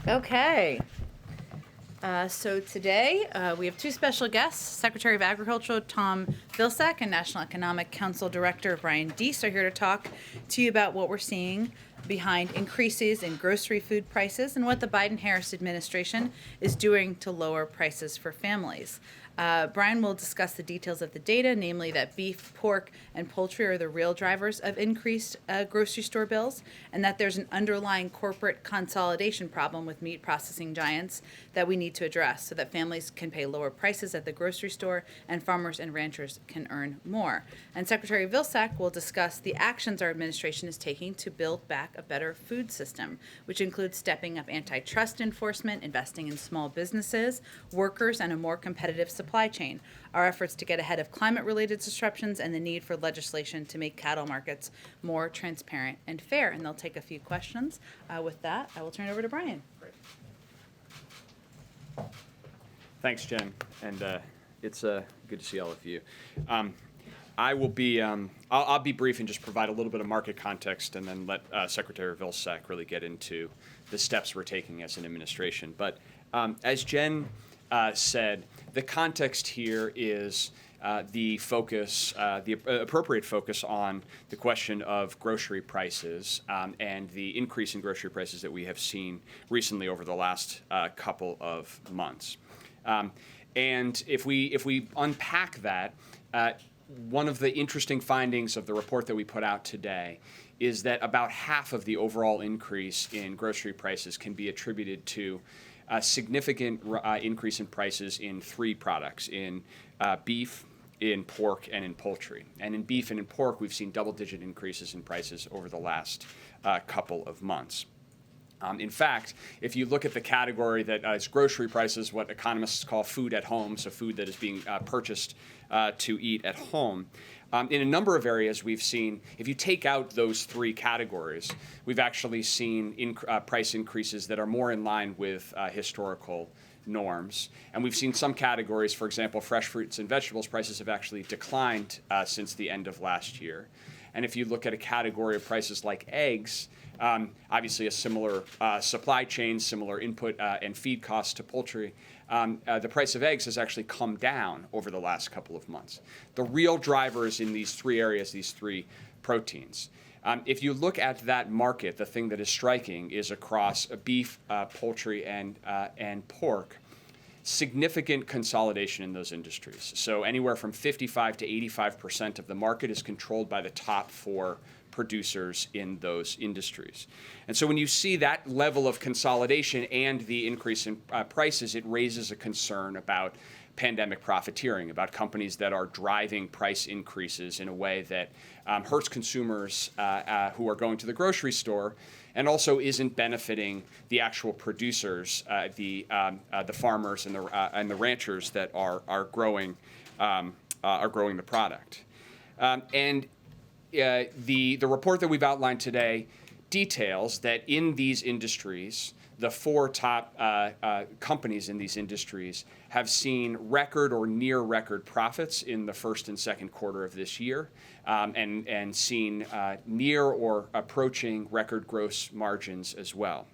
Okay. So today we have two special guests. Secretary of Agriculture Tom Vilsack and National Economic Council Director Brian Deese are here to talk to you about what we're seeing behind increases in grocery food prices and what the Biden-Harris administration is doing to lower prices for families. Brian will discuss the details of the data, namely that beef, pork, and poultry are the real drivers of increased grocery store bills, and that there's an underlying corporate consolidation problem with meat processing giants that we need to address so that families can pay lower prices at the grocery store and farmers and ranchers can earn more. And Secretary Vilsack will discuss the actions our administration is taking to build back a better food system, which includes stepping up antitrust enforcement, investing in small businesses, workers, and a more competitive supply chain, our efforts to get ahead of climate-related disruptions, and the need for legislation to make cattle markets more transparent and fair. And they'll take a few questions. With that, I will turn it over to Brian. Great. Thanks, Jen, and it's good to see all of you. I will be, I'll be brief and just provide a little bit of market context and then let Secretary Vilsack really get into the steps we're taking as an administration. But as Jen said, the context here is the focus, the appropriate focus on the question of grocery prices and the increase in grocery prices that we have seen recently over the last couple of months. And if we unpack that, one of the interesting findings of the report that we put out today is that about half of the overall increase in grocery prices can be attributed to a significant increase in prices in three products, in beef, in pork, and in poultry. And in beef and in pork, we've seen double-digit increases in prices over the last couple of months. In fact, if you look at the category that is grocery prices, what economists call food at home, so food that is being purchased to eat at home, in a number of areas we've seen, if you take out those three categories, we've actually seen price increases that are more in line with historical norms. And we've seen some categories, for example, fresh fruits and vegetables prices have actually declined since the end of last year. And if you look at a category of prices like eggs, obviously a similar supply chain, similar input and feed costs to poultry, the price of eggs has actually come down over the last couple of months. The real drivers in these three areas, these three proteins. If you look at that market, the thing that is striking is across beef, poultry, and pork, significant consolidation in those industries. So anywhere from 55 to 85% of the market is controlled by the top four producers in those industries. And so when you see that level of consolidation and the increase in prices, it raises a concern about pandemic profiteering, about companies that are driving price increases in a way that hurts consumers who are going to the grocery store and also isn't benefiting the actual producers, the farmers and the ranchers that are growing the product. The report that we've outlined today details that in these industries, the four top companies in these industries have seen record or near record profits in the first and second quarter of this year, and seen near or approaching record gross margins as well.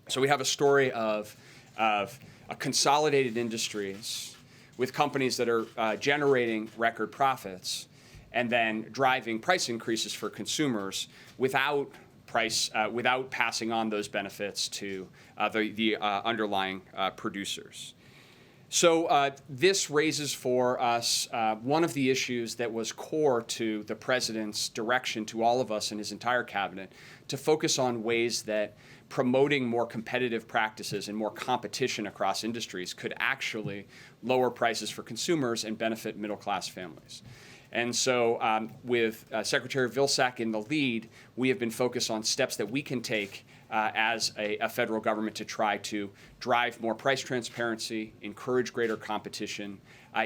So we have a story of a consolidated industries with companies that are generating record profits and then driving price increases for consumers without passing on those benefits to the underlying producers. So this raises for us one of the issues that was core to the president's direction to all of us and his entire cabinet to focus on ways that promoting more competitive practices and more competition across industries could actually lower prices for consumers and benefit middle-class families. And so with Secretary Vilsack in the lead, we have been focused on steps that we can take as a federal government to try to drive more price transparency, encourage greater competition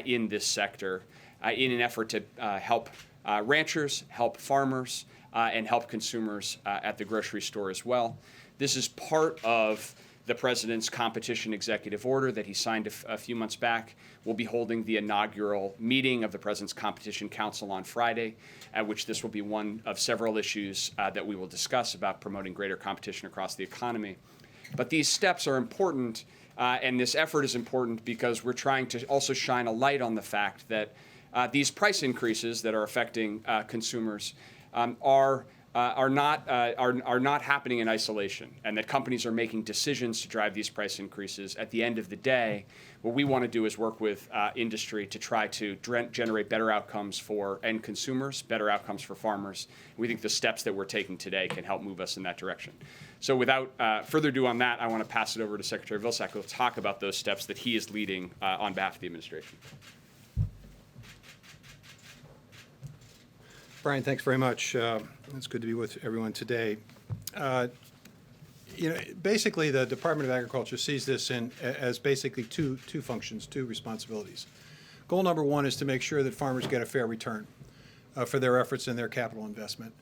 in this sector in an effort to help ranchers, help farmers, and help consumers at the grocery store as well. This is part of the president's competition executive order that he signed a few months back. We'll be holding the inaugural meeting of the President's Competition Council on Friday, at which this will be one of several issues that we will discuss about promoting greater competition across the economy. But these steps are important, and this effort is important because we're trying to also shine a light on the fact that these price increases that are affecting consumers are not happening in isolation, and that companies are making decisions to drive these price increases. At the end of the day, what we want to do is work with industry to try to generate better outcomes for end consumers, better outcomes for farmers. We think the steps that we're taking today can help move us in that direction. So without further ado on that, I want to pass it over to Secretary Vilsack, who will talk about those steps that he is leading on behalf of the administration. Brian, thanks very much. It's good to be with everyone today. Basically, the Department of Agriculture sees this as basically two functions, two responsibilities. Goal number one is to make sure that farmers get a fair return for their efforts and their capital investment.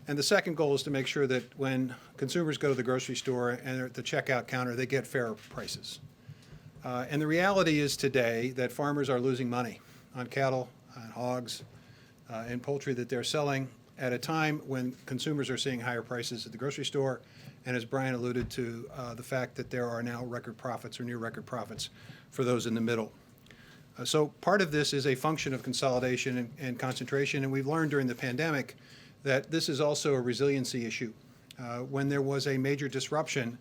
And the second goal is to make sure that when consumers go to the grocery store and at the checkout counter, they get fair prices. And the reality is today that farmers are losing money on cattle, on hogs, and poultry that they're selling at a time when consumers are seeing higher prices at the grocery store, and as Brian alluded to, the fact that there are now record profits or near record profits for those in the middle. So part of this is a function of consolidation and concentration, and we've learned during the pandemic that this is also a resiliency issue. When there was a major disruption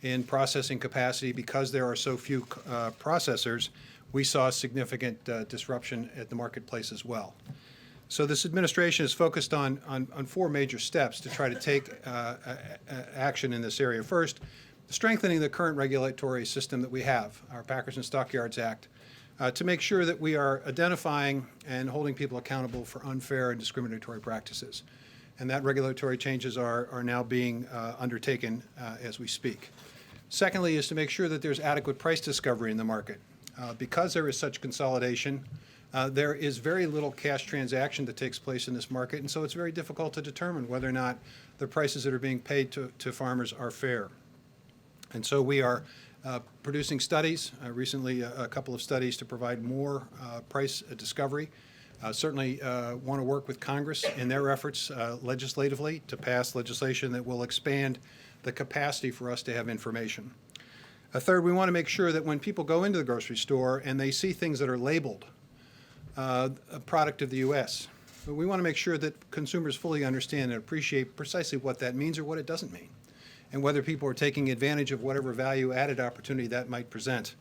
in processing capacity because there are so few processors, we saw significant disruption at the marketplace as well. So this administration is focused on four major steps to try to take action in this area. First, strengthening the current regulatory system that we have, our Packers and Stockyards Act, to make sure that we are identifying and holding people accountable for unfair and discriminatory practices. And that regulatory changes are now being undertaken as we speak. Secondly is to make sure that there's adequate price discovery in the market. Because there is such consolidation, there is very little cash transaction that takes place in this market, and so it's very difficult to determine whether or not the prices that are being paid to farmers are fair. And so we are producing studies, recently a couple of studies to provide more price discovery. Certainly want to work with Congress in their efforts legislatively to pass legislation that will expand the capacity for us to have information. Third, we want to make sure that when people go into the grocery store and they see things that are labeled a product of the U.S., we want to make sure that consumers fully understand and appreciate precisely what that means or what it doesn't mean, and whether people are taking advantage of whatever value-added opportunity that might present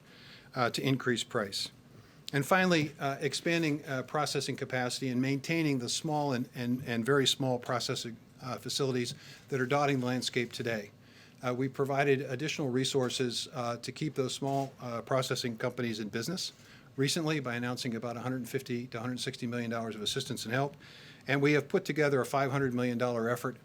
to increase price. And finally, expanding processing capacity and maintaining the small and very small processing facilities that are dotting the landscape today. We provided additional resources to keep those small processing companies in business recently by announcing about $150 to $160 million of assistance and help. And we have put together a $500 million effort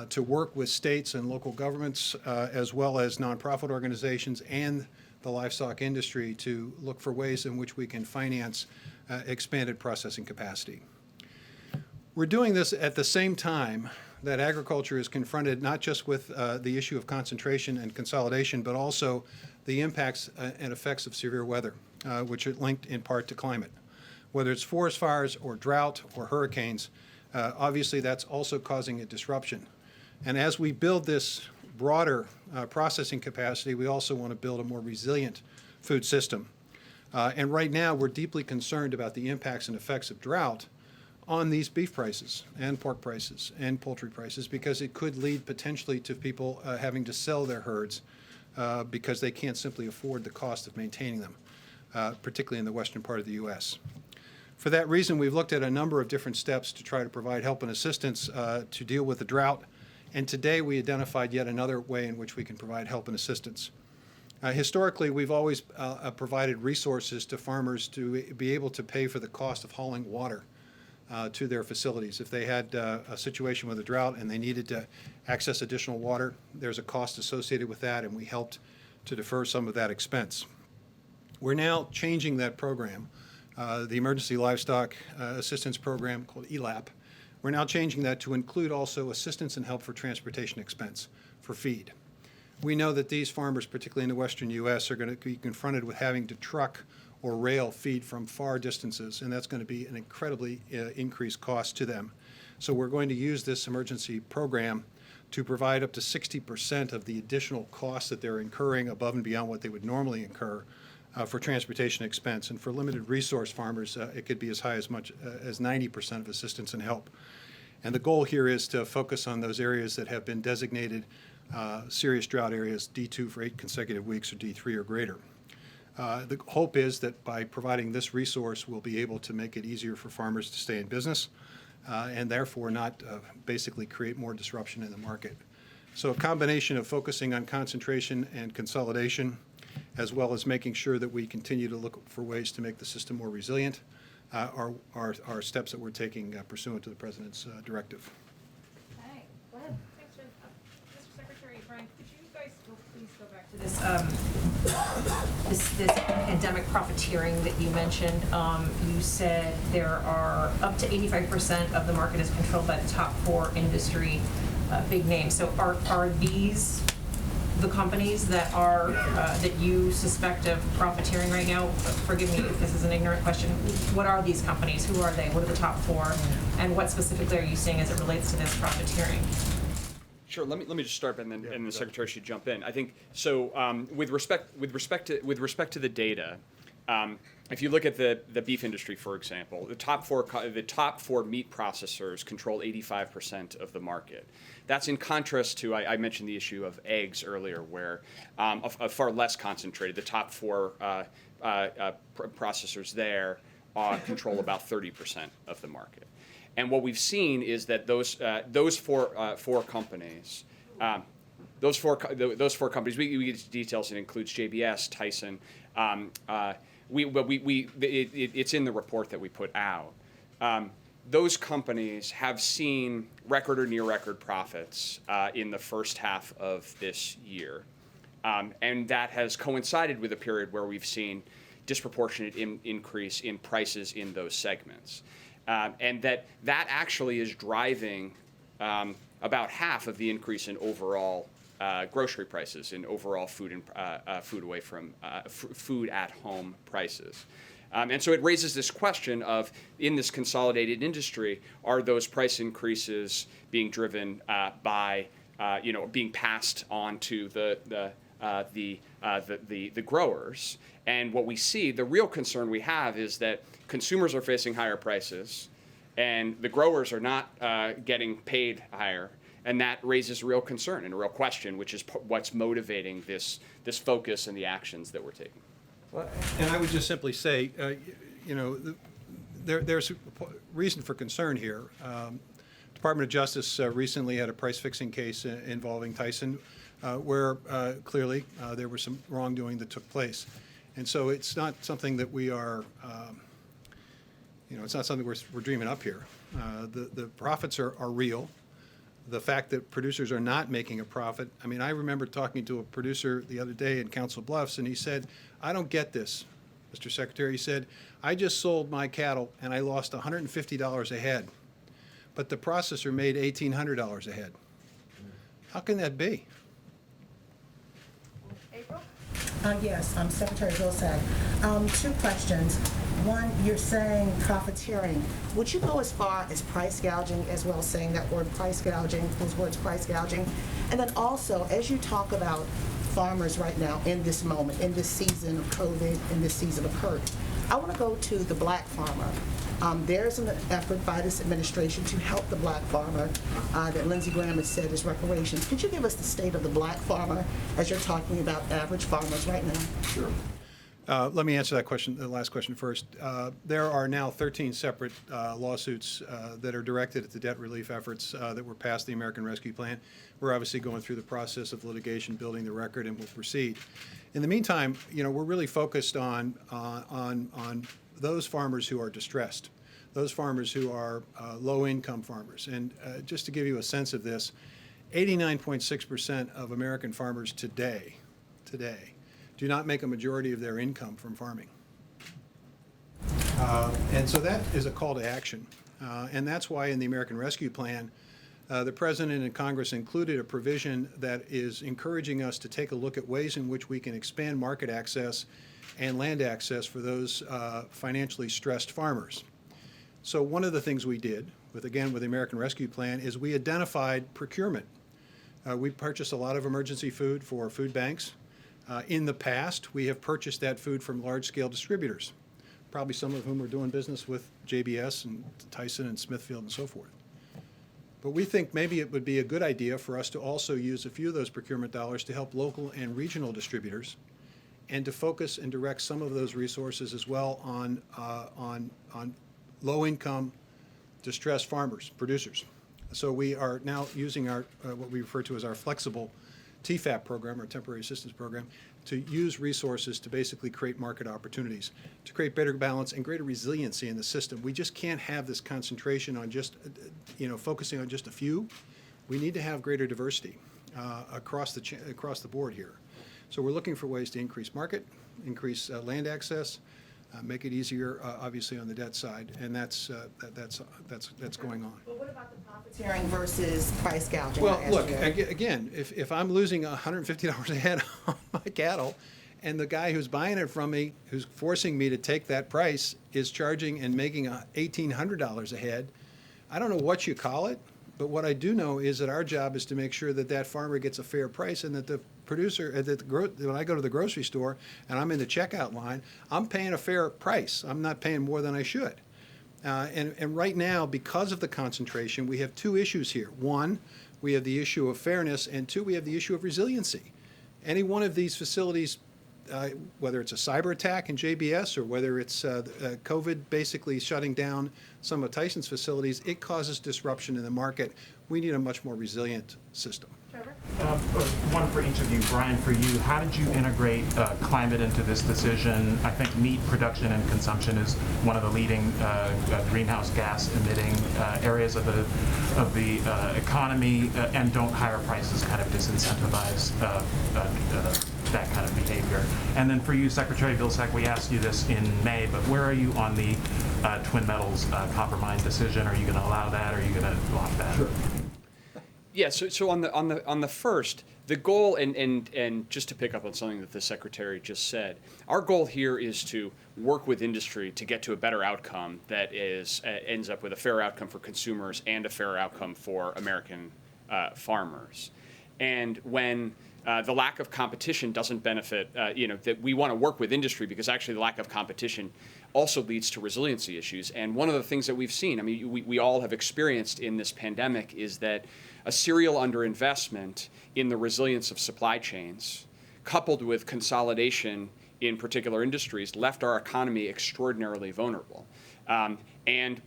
to work with states and local governments as well as nonprofit organizations and the livestock industry to look for ways in which we can finance expanded processing capacity. We're doing this at the same time that agriculture is confronted not just with the issue of concentration and consolidation, but also the impacts and effects of severe weather, which are linked in part to climate. Whether it's forest fires or drought or hurricanes, obviously that's also causing a disruption. And as we build this broader processing capacity, we also want to build a more resilient food system. And right now, we're deeply concerned about the impacts and effects of drought on these beef prices and pork prices and poultry prices, because it could lead potentially to people having to sell their herds because they can't simply afford the cost of maintaining them, particularly in the western part of the U.S. For that reason, we've looked at a number of different steps to try to provide help and assistance to deal with the drought. And today we identified yet another way in which we can provide help and assistance. Historically, we've always provided resources to farmers to be able to pay for the cost of hauling water to their facilities. If they had a situation with a drought and they needed to access additional water, there's a cost associated with that, and we helped to defer some of that expense. We're now changing that program, the Emergency Livestock Assistance Program called ELAP. We're now changing that to include also assistance and help for transportation expense for feed. We know that these farmers, particularly in the western U.S., are going to be confronted with having to truck or rail feed from far distances, and that's going to be an incredibly increased cost to them. So we're going to use this emergency program to provide up to 60% of the additional costs that they're incurring above and beyond what they would normally incur for transportation expense. And for limited resource farmers, it could be as high as much as 90% of assistance and help. And the goal here is to focus on those areas that have been designated serious drought areas, D2 for 8 consecutive weeks or D3 or greater. The hope is that by providing this resource, we'll be able to make it easier for farmers to stay in business and therefore not basically create more disruption in the market. So a combination of focusing on concentration and consolidation, as well as making sure that we continue to look for ways to make the system more resilient, are steps that we're taking pursuant to the President's directive. Okay, go ahead. Thanks, Jen. Mr. Secretary, Brian, could you guys please go back to this pandemic profiteering that you mentioned? You said there are up to 85% of the market is controlled by the top 4 industry big names. So are these the companies that are that you suspect of profiteering right now? Forgive me if this is an ignorant question. What are these companies? Who are they? What are the top 4? And what specifically are you seeing as it relates to this profiteering? Sure. Let me just start, and then and the Secretary should jump in. I think so. With respect to the data, if you look at the beef industry, for example, the top four meat processors control 85% of the market. That's in contrast to I mentioned the issue of eggs earlier, where a far less concentrated. The top 4 processors there control about 30% of the market. And what we've seen is that those four companies, we get details. It includes JBS, Tyson. It's in the report that we put out. Those companies have seen record or near record profits in the first half of this year, and that has coincided with a period where we've seen disproportionate increase in prices in those segments. And that actually is driving about half of the increase in overall grocery prices, in overall food and food at home prices. And so it raises this question of, in this consolidated industry, are those price increases being driven by being passed on to the growers? And what we see, the real concern we have, is that consumers are facing higher prices, and the growers are not getting paid higher, and that raises real concern and a real question, which is what's motivating this focus and the actions that we're taking. Well, and I would just simply say, there's reason for concern here. Department of Justice recently had a price-fixing case involving Tyson, where clearly there was some wrongdoing that took place. And so it's not something that we are, it's not something we're dreaming up here. The profits are real. The fact that producers are not making a profit. I mean, I remember talking to a producer the other day in Council Bluffs, and he said, "I don't get this, Mr. Secretary." He said, "I just sold my cattle and I lost $150 a head, but the processor made $1,800 a head. How can that be?" April? Yes, Secretary Vilsack. 2 questions. One, you're saying profiteering. Would you go as far as price gouging as well, saying that word price gouging, those words price gouging? And then also, as you talk about farmers right now in this moment, in this season of COVID, in this season of hurt, I want to go to the black farmer. There's an effort by this administration to help the black farmer that Lindsey Graham has said is reparations. Could you give us the state of the black farmer as you're talking about average farmers right now? Sure. Let me answer that question, the last question first. There are now 13 separate lawsuits that are directed at the debt relief efforts that were passed the American Rescue Plan. We're obviously going through the process of litigation, building the record, and we'll proceed. In the meantime, we're really focused on those farmers who are distressed, those farmers who are low-income farmers. And just to give you a sense of this, 89.6% of American farmers today do not make a majority of their income from farming. And so that is a call to action. And that's why in the American Rescue Plan, the President and Congress included a provision that is encouraging us to take a look at ways in which we can expand market access and land access for those financially stressed farmers. So one of the things we did, with the American Rescue Plan, is we identified procurement. We purchase a lot of emergency food for food banks. In the past, we have purchased that food from large-scale distributors, probably some of whom are doing business with JBS and Tyson and Smithfield and so forth. But we think maybe it would be a good idea for us to also use a few of those procurement dollars to help local and regional distributors, and to focus and direct some of those resources as well on low-income, distressed farmers, producers. So we are now using our what we refer to as our flexible TFAP program, or temporary assistance program, to use resources to basically create market opportunities, to create better balance and greater resiliency in the system. We just can't have this concentration on just, focusing on just a few. We need to have greater diversity across the board here. So we're looking for ways to increase market, increase land access, make it easier, obviously, on the debt side, and that's going on. But what about the profiteering versus price gouging? Well, look, again, if I'm losing $150 a head on my cattle, and the guy who's buying it from me, who's forcing me to take that price, is charging and making $1,800 a head, I don't know what you call it, but what I do know is that our job is to make sure that that farmer gets a fair price, and that the producer, when I go to the grocery store and I'm in the checkout line, I'm paying a fair price. I'm not paying more than I should. And right now, because of the concentration, we have two issues here. One, we have the issue of fairness, and two, we have the issue of resiliency. Any one of these facilities, whether it's a cyber attack in JBS or whether it's COVID basically shutting down some of Tyson's facilities, it causes disruption in the market. We need a much more resilient system. Trevor? One for each of you. Brian, for you, how did you integrate climate into this decision? I think meat production and consumption is one of the leading greenhouse gas emitting areas of the economy, and don't higher prices kind of disincentivize that kind of behavior? And then for you, Secretary Vilsack, we asked you this in May, but where are you on the Twin Metals copper mine decision? Are you going to allow that? Or are you going to block that? Sure. Yeah, so on the first, the goal, and just to pick up on something that the Secretary just said, our goal here is to work with industry to get to a better outcome that ends up with a fair outcome for consumers and a fair outcome for American farmers. And when the lack of competition doesn't benefit, that we want to work with industry, because actually the lack of competition also leads to resiliency issues. And one of the things that we've seen, I mean, we all have experienced in this pandemic, is that a serial underinvestment in the resilience of supply chains, coupled with consolidation in particular industries, left our economy extraordinarily vulnerable. And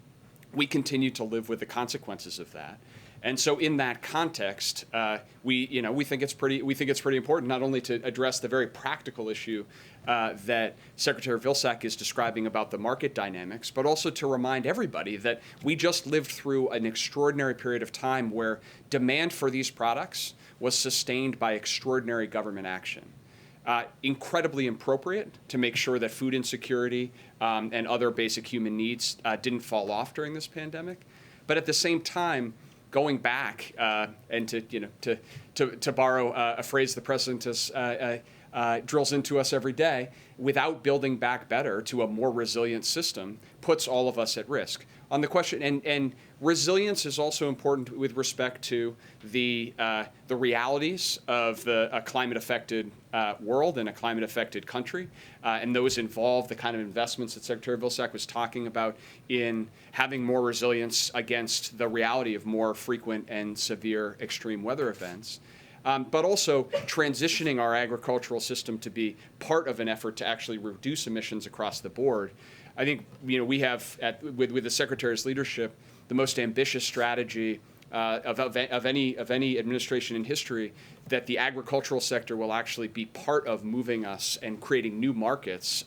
we continue to live with the consequences of that. And so, in that context, we think it's pretty important not only to address the very practical issue that Secretary Vilsack is describing about the market dynamics, but also to remind everybody that we just lived through an extraordinary period of time where demand for these products was sustained by extraordinary government action. Incredibly appropriate to make sure that food insecurity and other basic human needs didn't fall off during this pandemic, but at the same time, going back and to borrow a phrase the president drills into us every day, without building back better to a more resilient system, puts all of us at risk. On the question, and resilience is also important with respect to the realities of a climate-affected world and a climate-affected country, and those involve the kind of investments that Secretary Vilsack was talking about in having more resilience against the reality of more frequent and severe extreme weather events. But also transitioning our agricultural system to be part of an effort to actually reduce emissions across the board. I think we have, with the Secretary's leadership, the most ambitious strategy of any administration in history, that the agricultural sector will actually be part of moving us and creating new markets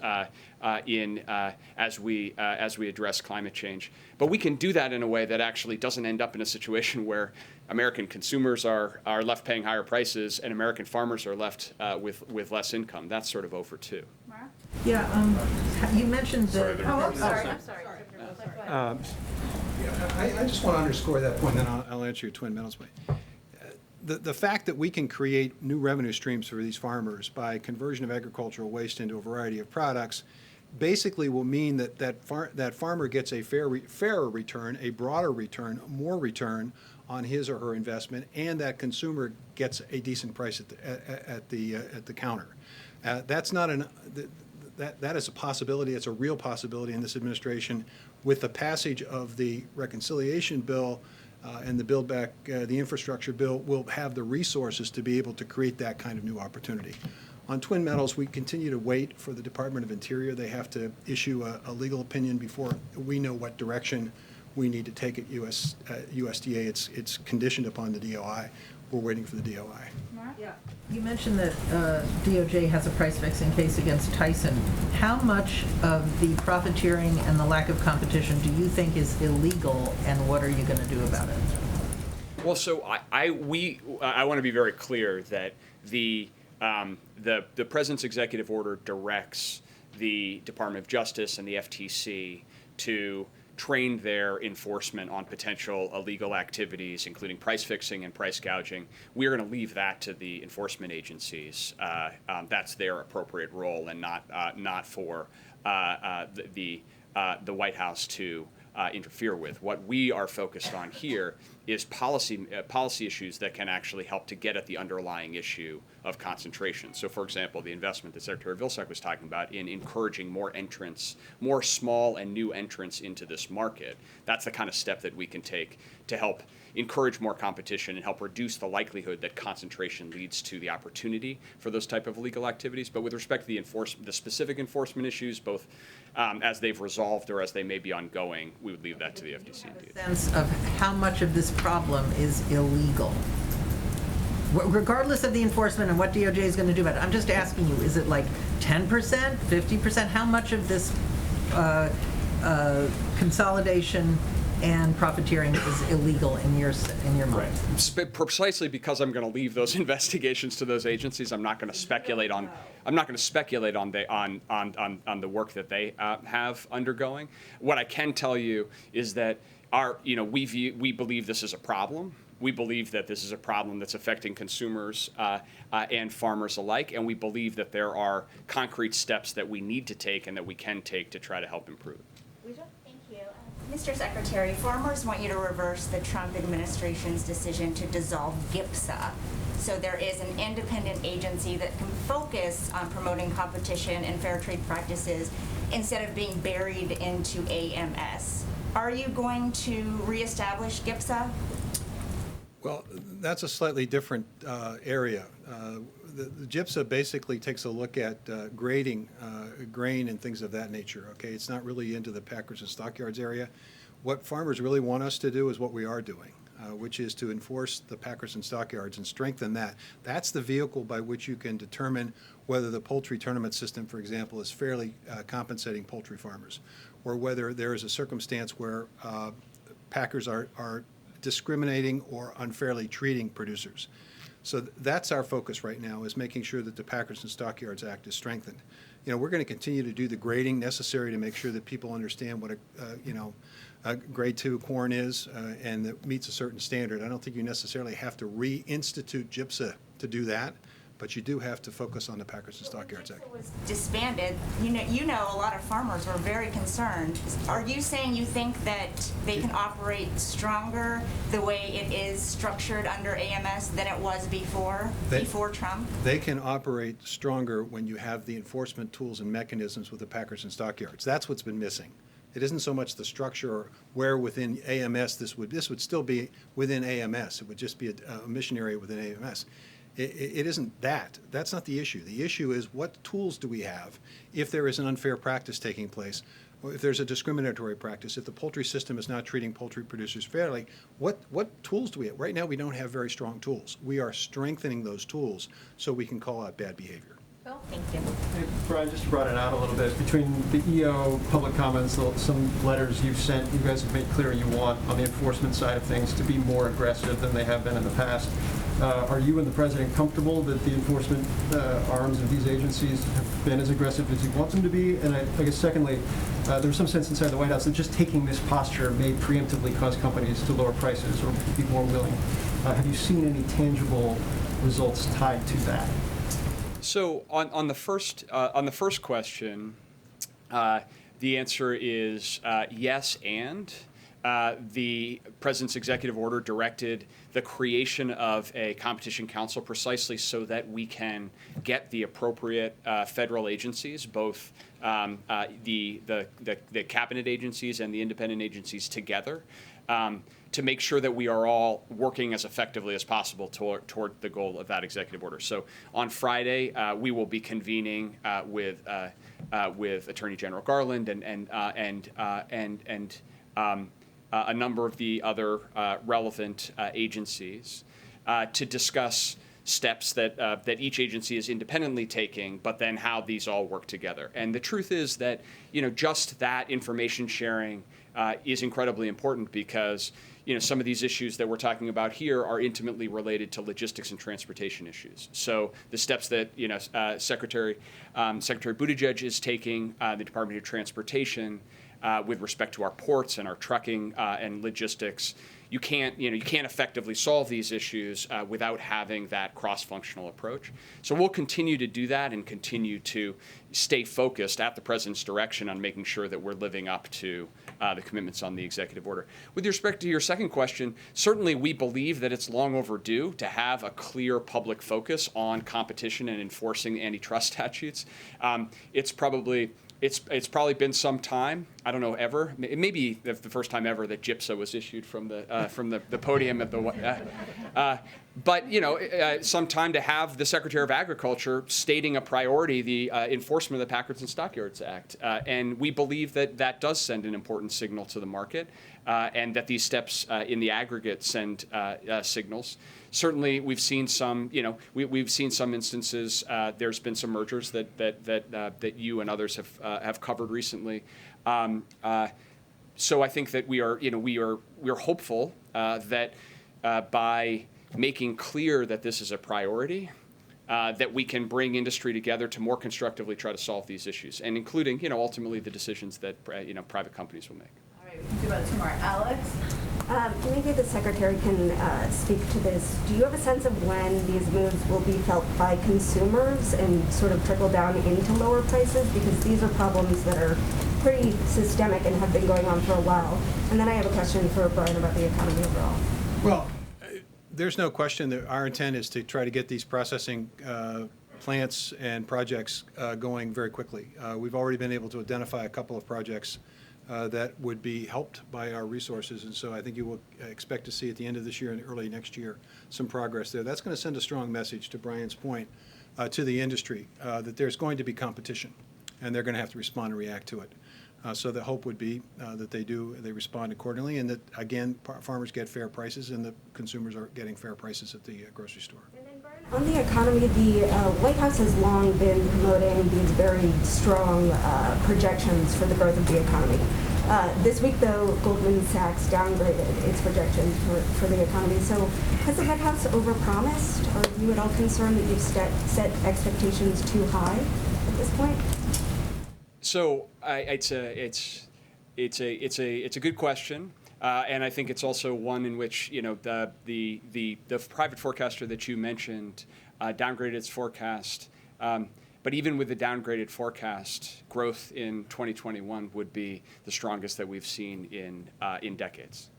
as we address climate change. But we can do that in a way that actually doesn't end up in a situation where American consumers are left paying higher prices and American farmers are left with less income. That's sort of 0 for 2. Mara? Yeah, you mentioned the. Oh, I'm sorry. I just want to underscore that point, and then I'll answer your Twin Metals point. The fact that we can create new revenue streams for these farmers by conversion of agricultural waste into a variety of products basically will mean that farmer gets a fairer return, a broader return, more return on his or her investment, and that consumer gets a decent price at the counter. That's not that is a possibility. It's a real possibility in this administration. With the passage of the reconciliation bill and the Build Back the Infrastructure bill, we'll have the resources to be able to create that kind of new opportunity. On Twin Metals, we continue to wait for the Department of Interior. They have to issue a legal opinion before we know what direction we need to take at USDA. It's conditioned upon the DOI. We're waiting for the DOI. Yeah, you mentioned that DOJ has a price fixing case against Tyson. How much of the profiteering and the lack of competition do you think is illegal, and what are you going to do about it? Well, so I want to be very clear that the president's executive order directs the Department of Justice and the FTC to train their enforcement on potential illegal activities, including price fixing and price gouging. We're going to leave that to the enforcement agencies. That's their appropriate role, and not for the White House to interfere with. What we are focused on here is policy issues that can actually help to get at the underlying issue of concentration. So, for example, the investment that Secretary Vilsack was talking about in encouraging more entrants, more small and new entrants into this market. That's the kind of step that we can take to help encourage more competition and help reduce the likelihood that concentration leads to the opportunity for those type of illegal activities. But with respect to the specific enforcement issues, both as they've resolved or as they may be ongoing, we would leave that to the FTC. Sense of how much of this problem is illegal, regardless of the enforcement and what DOJ is going to do about it. I'm just asking you, is it like 10%, 50%? How much of this consolidation and profiteering is illegal in your mind? Right. Precisely because I'm going to leave those investigations to those agencies. I'm not going to speculate on. I'm not going to speculate on the work that they have undergoing. What I can tell you is that we believe this is a problem. We believe that this is a problem that's affecting consumers and farmers alike, and we believe that there are concrete steps that we need to take and that we can take to try to help improve. Thank you. Mr. Secretary, farmers want you to reverse the Trump administration's decision to dissolve GIPSA. So there is an independent agency that can focus on promoting competition and fair trade practices instead of being buried into AMS. Are you going to reestablish GIPSA? Well, that's a slightly different area. The GIPSA basically takes a look at grading grain and things of that nature. Okay, it's not really into the packers and stockyards area. What farmers really want us to do is what we are doing, which is to enforce the packers and stockyards and strengthen that. That's the vehicle by which you can determine whether the poultry tournament system, for example, is fairly compensating poultry farmers, or whether there is a circumstance where packers are discriminating or unfairly treating producers. So that's our focus right now, is making sure that the Packers and Stockyards Act is strengthened. We're going to continue to do the grading necessary to make sure that people understand what a grade 2 corn is and that meets a certain standard. I don't think you necessarily have to reinstitute GIPSA to do that, but you do have to focus on the Packers and Stockyards Act. When GIPSA was disbanded, you know a lot of farmers were very concerned. Are you saying you think that they can operate stronger the way it is structured under AMS than it was before Trump? They can operate stronger when you have the enforcement tools and mechanisms with the Packers and Stockyards. That's what's been missing. It isn't so much the structure or where within AMS this would still be within AMS. It would just be a mission area within AMS. It isn't that. That's not the issue. The issue is, what tools do we have if there is an unfair practice taking place, or if there's a discriminatory practice, if the poultry system is not treating poultry producers fairly, what tools do we have? Right now, we don't have very strong tools. We are strengthening those tools so we can call out bad behavior. Thank you. Hey, Brian, just to broaden it out a little bit, between the EO public comments, some letters you've sent, you guys have made clear you want, on the enforcement side of things, to be more aggressive than they have been in the past. Are you and the President comfortable that the enforcement arms of these agencies have been as aggressive as he wants them to be? And I guess secondly, there's some sense inside the White House that just taking this posture may preemptively cause companies to lower prices or be more willing. Have you seen any tangible results tied to that? So on the first question, the answer is yes, and the President's executive order directed the creation of a competition council precisely so that we can get the appropriate federal agencies, both the cabinet agencies and the independent agencies together, to make sure that we are all working as effectively as possible toward the goal of that executive order. So on Friday, we will be convening with Attorney General Garland and a number of the other relevant agencies to discuss steps that each agency is independently taking, but then how these all work together. And the truth is that just that information sharing is incredibly important because some of these issues that we're talking about here are intimately related to logistics and transportation issues. So the steps that Secretary Buttigieg is taking, the Department of Transportation, with respect to our ports and our trucking and logistics, you can't effectively solve these issues without having that cross-functional approach. So we'll continue to do that and continue to stay focused at the President's direction on making sure that we're living up to the commitments on the executive order. With respect to your second question, certainly we believe that it's long overdue to have a clear public focus on competition and enforcing antitrust statutes. It's probably been some time. I don't know, ever. It may be the first time ever that GIPSA was issued from the podium at the. But some time to have the Secretary of Agriculture stating a priority, the enforcement of the Packards and Stockyards Act, and we believe that does send an important signal to the market, and that these steps in the aggregate send signals. Certainly, we've seen some. We've seen some instances. There's been some mergers that you and others have covered recently. So I think that we're hopeful that by making clear that this is a priority, that we can bring industry together to more constructively try to solve these issues, and including ultimately the decisions that private companies will make. All right, we can do about two more. Alex. Maybe the Secretary can speak to this. Do you have a sense of when these moves will be felt by consumers and sort of trickle down into lower prices? Because these are problems that are pretty systemic and have been going on for a while. And then I have a question for Brian about the economy overall. Well, there's no question that our intent is to try to get these processing plants and projects going very quickly. We've already been able to identify a couple of projects that would be helped by our resources, and so I think you will expect to see at the end of this year and early next year some progress there. That's going to send a strong message, to Brian's point, to the industry that there's going to be competition, and they're going to have to respond and react to it. So the hope would be that they respond accordingly, and that, again, farmers get fair prices and the consumers are getting fair prices at the grocery store. On the economy, the White House has long been promoting these very strong projections for the growth of the economy. This week, though, Goldman Sachs downgraded its projections for the economy. So has the White House overpromised? Are you at all concerned that you've set expectations too high at this point? So it's a good question. And I think it's also one in which the private forecaster that you mentioned downgraded its forecast. But even with the downgraded forecast, growth in 2021 would be the strongest that we've seen in decades.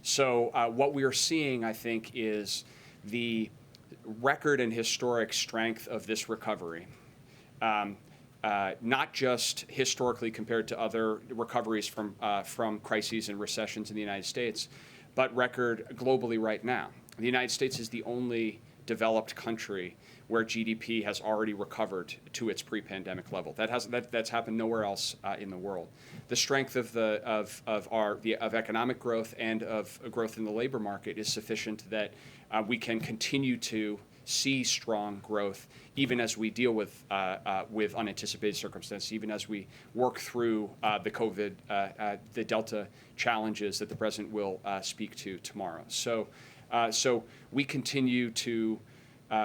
So what we are seeing, I think, is the record and historic strength of this recovery. Not just historically compared to other recoveries from crises and recessions in the United States, but record globally right now. The United States is the only developed country where GDP has already recovered to its pre-pandemic level. That's happened nowhere else in the world. The strength of economic growth and of growth in the labor market is sufficient that we can continue to see strong growth, even as we deal with unanticipated circumstances, even as we work through the COVID, the Delta challenges that the President will speak to tomorrow. So we continue to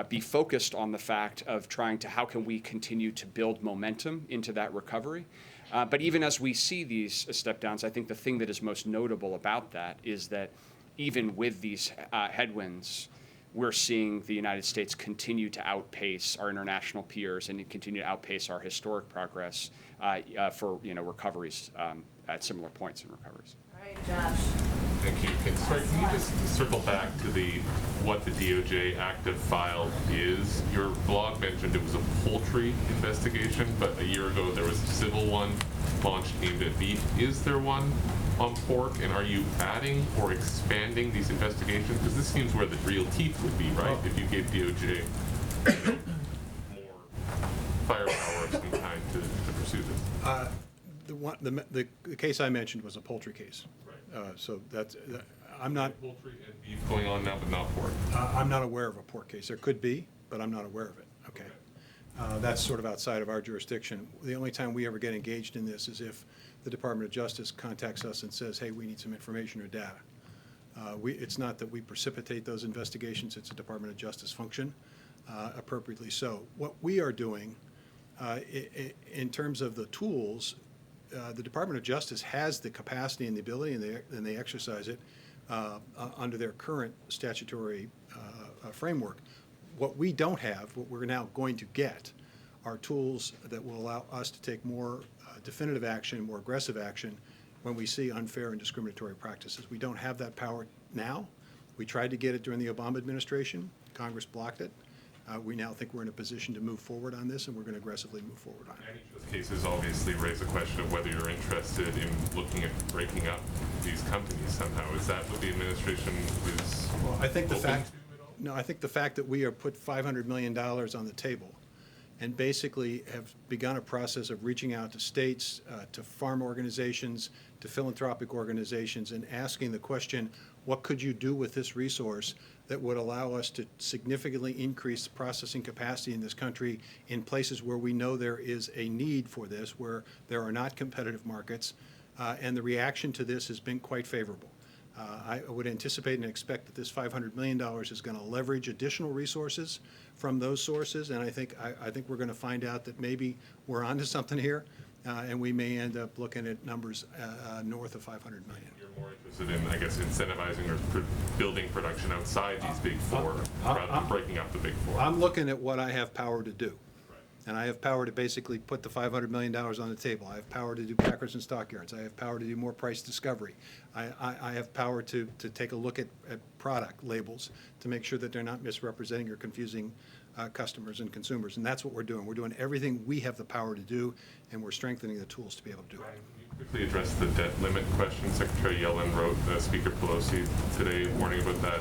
be focused on the fact of trying to how can we continue to build momentum into that recovery. But even as we see these step downs, I think the thing that is most notable about that is that even with these headwinds, we're seeing the United States continue to outpace our international peers and continue to outpace our historic progress for recoveries at similar points in recoveries. All right, Josh. Thank you. Sorry, can you just circle back to what the DOJ active file is? Your blog mentioned it was a poultry investigation, but a year ago there was a civil one launched aimed at beef. Is there one on pork, and are you adding or expanding these investigations? Because this seems where the real teeth would be, right? If you gave DOJ more firepower of some kind to pursue this. The case I mentioned was a poultry case. Right. So I'm not. Poultry and beef going on now, but not pork. I'm not aware of a pork case. There could be, but I'm not aware of it. Okay. That's sort of outside of our jurisdiction. The only time we ever get engaged in this is if the Department of Justice contacts us and says, hey, we need some information or data. It's not that we precipitate those investigations. It's a Department of Justice function, appropriately so. What we are doing in terms of the tools, the Department of Justice has the capacity and the ability, and they exercise it under their current statutory framework. What we don't have, what we're now going to get, are tools that will allow us to take more definitive action, more aggressive action when we see unfair and discriminatory practices. We don't have that power now. We tried to get it during the Obama administration. Congress blocked it. We now think we're in a position to move forward on this, and we're going to aggressively move forward on it. And each of those cases obviously raise the question of whether you're interested in looking at breaking up these companies somehow. Is that what the administration is Well, I think the open fact, to at all? no, I think the fact that we have put $500 million on the table and basically have begun a process of reaching out to states, to farm organizations, to philanthropic organizations, and asking the question, what could you do with this resource that would allow us to significantly increase processing capacity in this country in places where we know there is a need for this, where there are not competitive markets, and the reaction to this has been quite favorable. I would anticipate and expect that this $500 million is going to leverage additional resources from those sources, and I think we're going to find out that maybe we're onto something here, and we may end up looking at numbers north of $500 million. You're more interested in, I guess, incentivizing or building production outside these big four rather than breaking up the big four. I'm looking at what I have power to do. And I have power to basically put the $500 million on the table. I have power to do packers and stockyards. I have power to do more price discovery. I have power to take a look at product labels to make sure that they're not misrepresenting or confusing customers and consumers. And that's what we're doing. We're doing everything we have the power to do, and we're strengthening the tools to be able to do it. Can you quickly address the debt limit question? Secretary Yellen wrote Speaker Pelosi today warning about that.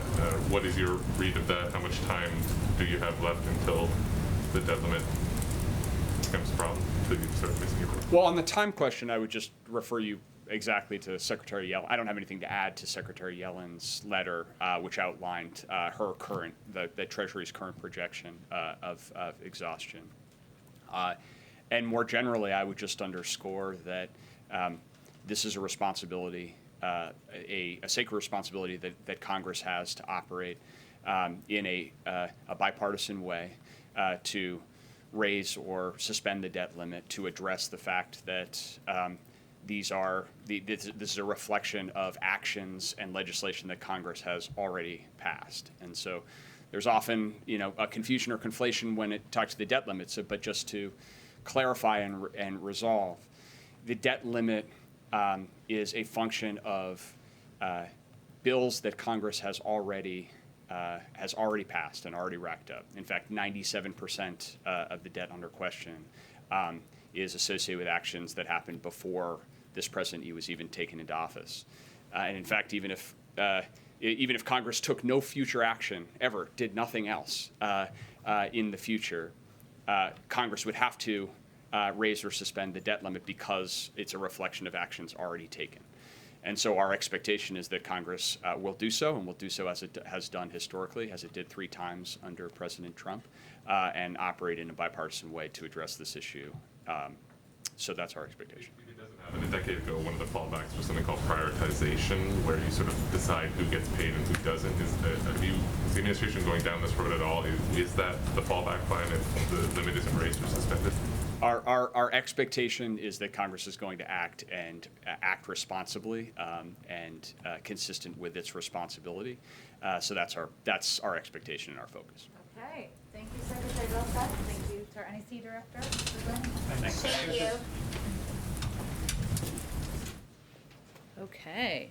What is your read of that? How much time do you have left until the debt limit becomes a problem until you start missing your vote? Well, on the time question, I would just refer you exactly to Secretary Yellen. I don't have anything to add to Secretary Yellen's letter, which outlined her current, the Treasury's current projection of exhaustion. And more generally, I would just underscore that this is a responsibility, a sacred responsibility that Congress has to operate in a bipartisan way to raise or suspend the debt limit, to address the fact that this is a reflection of actions and legislation that Congress has already passed. And so there's often, a confusion or conflation when it talks to the debt limits, but just to clarify and resolve, the debt limit is a function of bills that Congress has already passed and already racked up. In fact, 97% of the debt under question is associated with actions that happened before this president was even taken into office. And in fact, even if Congress took no future action ever, did nothing else in the future, Congress would have to raise or suspend the debt limit because it's a reflection of actions already taken. And so our expectation is that Congress will do so, and will do so as it has done historically, as it did 3 times under President Trump, and operate in a bipartisan way to address this issue. So that's our expectation. It doesn't happen. A decade ago, one of the fallbacks was something called prioritization, where you sort of decide who gets paid and who doesn't. Is the administration going down this road at all? Is that the fallback plan if the limit isn't raised or suspended? Our expectation is that Congress is going to act responsibly and consistent with its responsibility. So that's our expectation and our focus. Okay, thank you, Secretary Vilsack. Thank you to our NEC Director, Mr. Glenn. Thank you. Okay.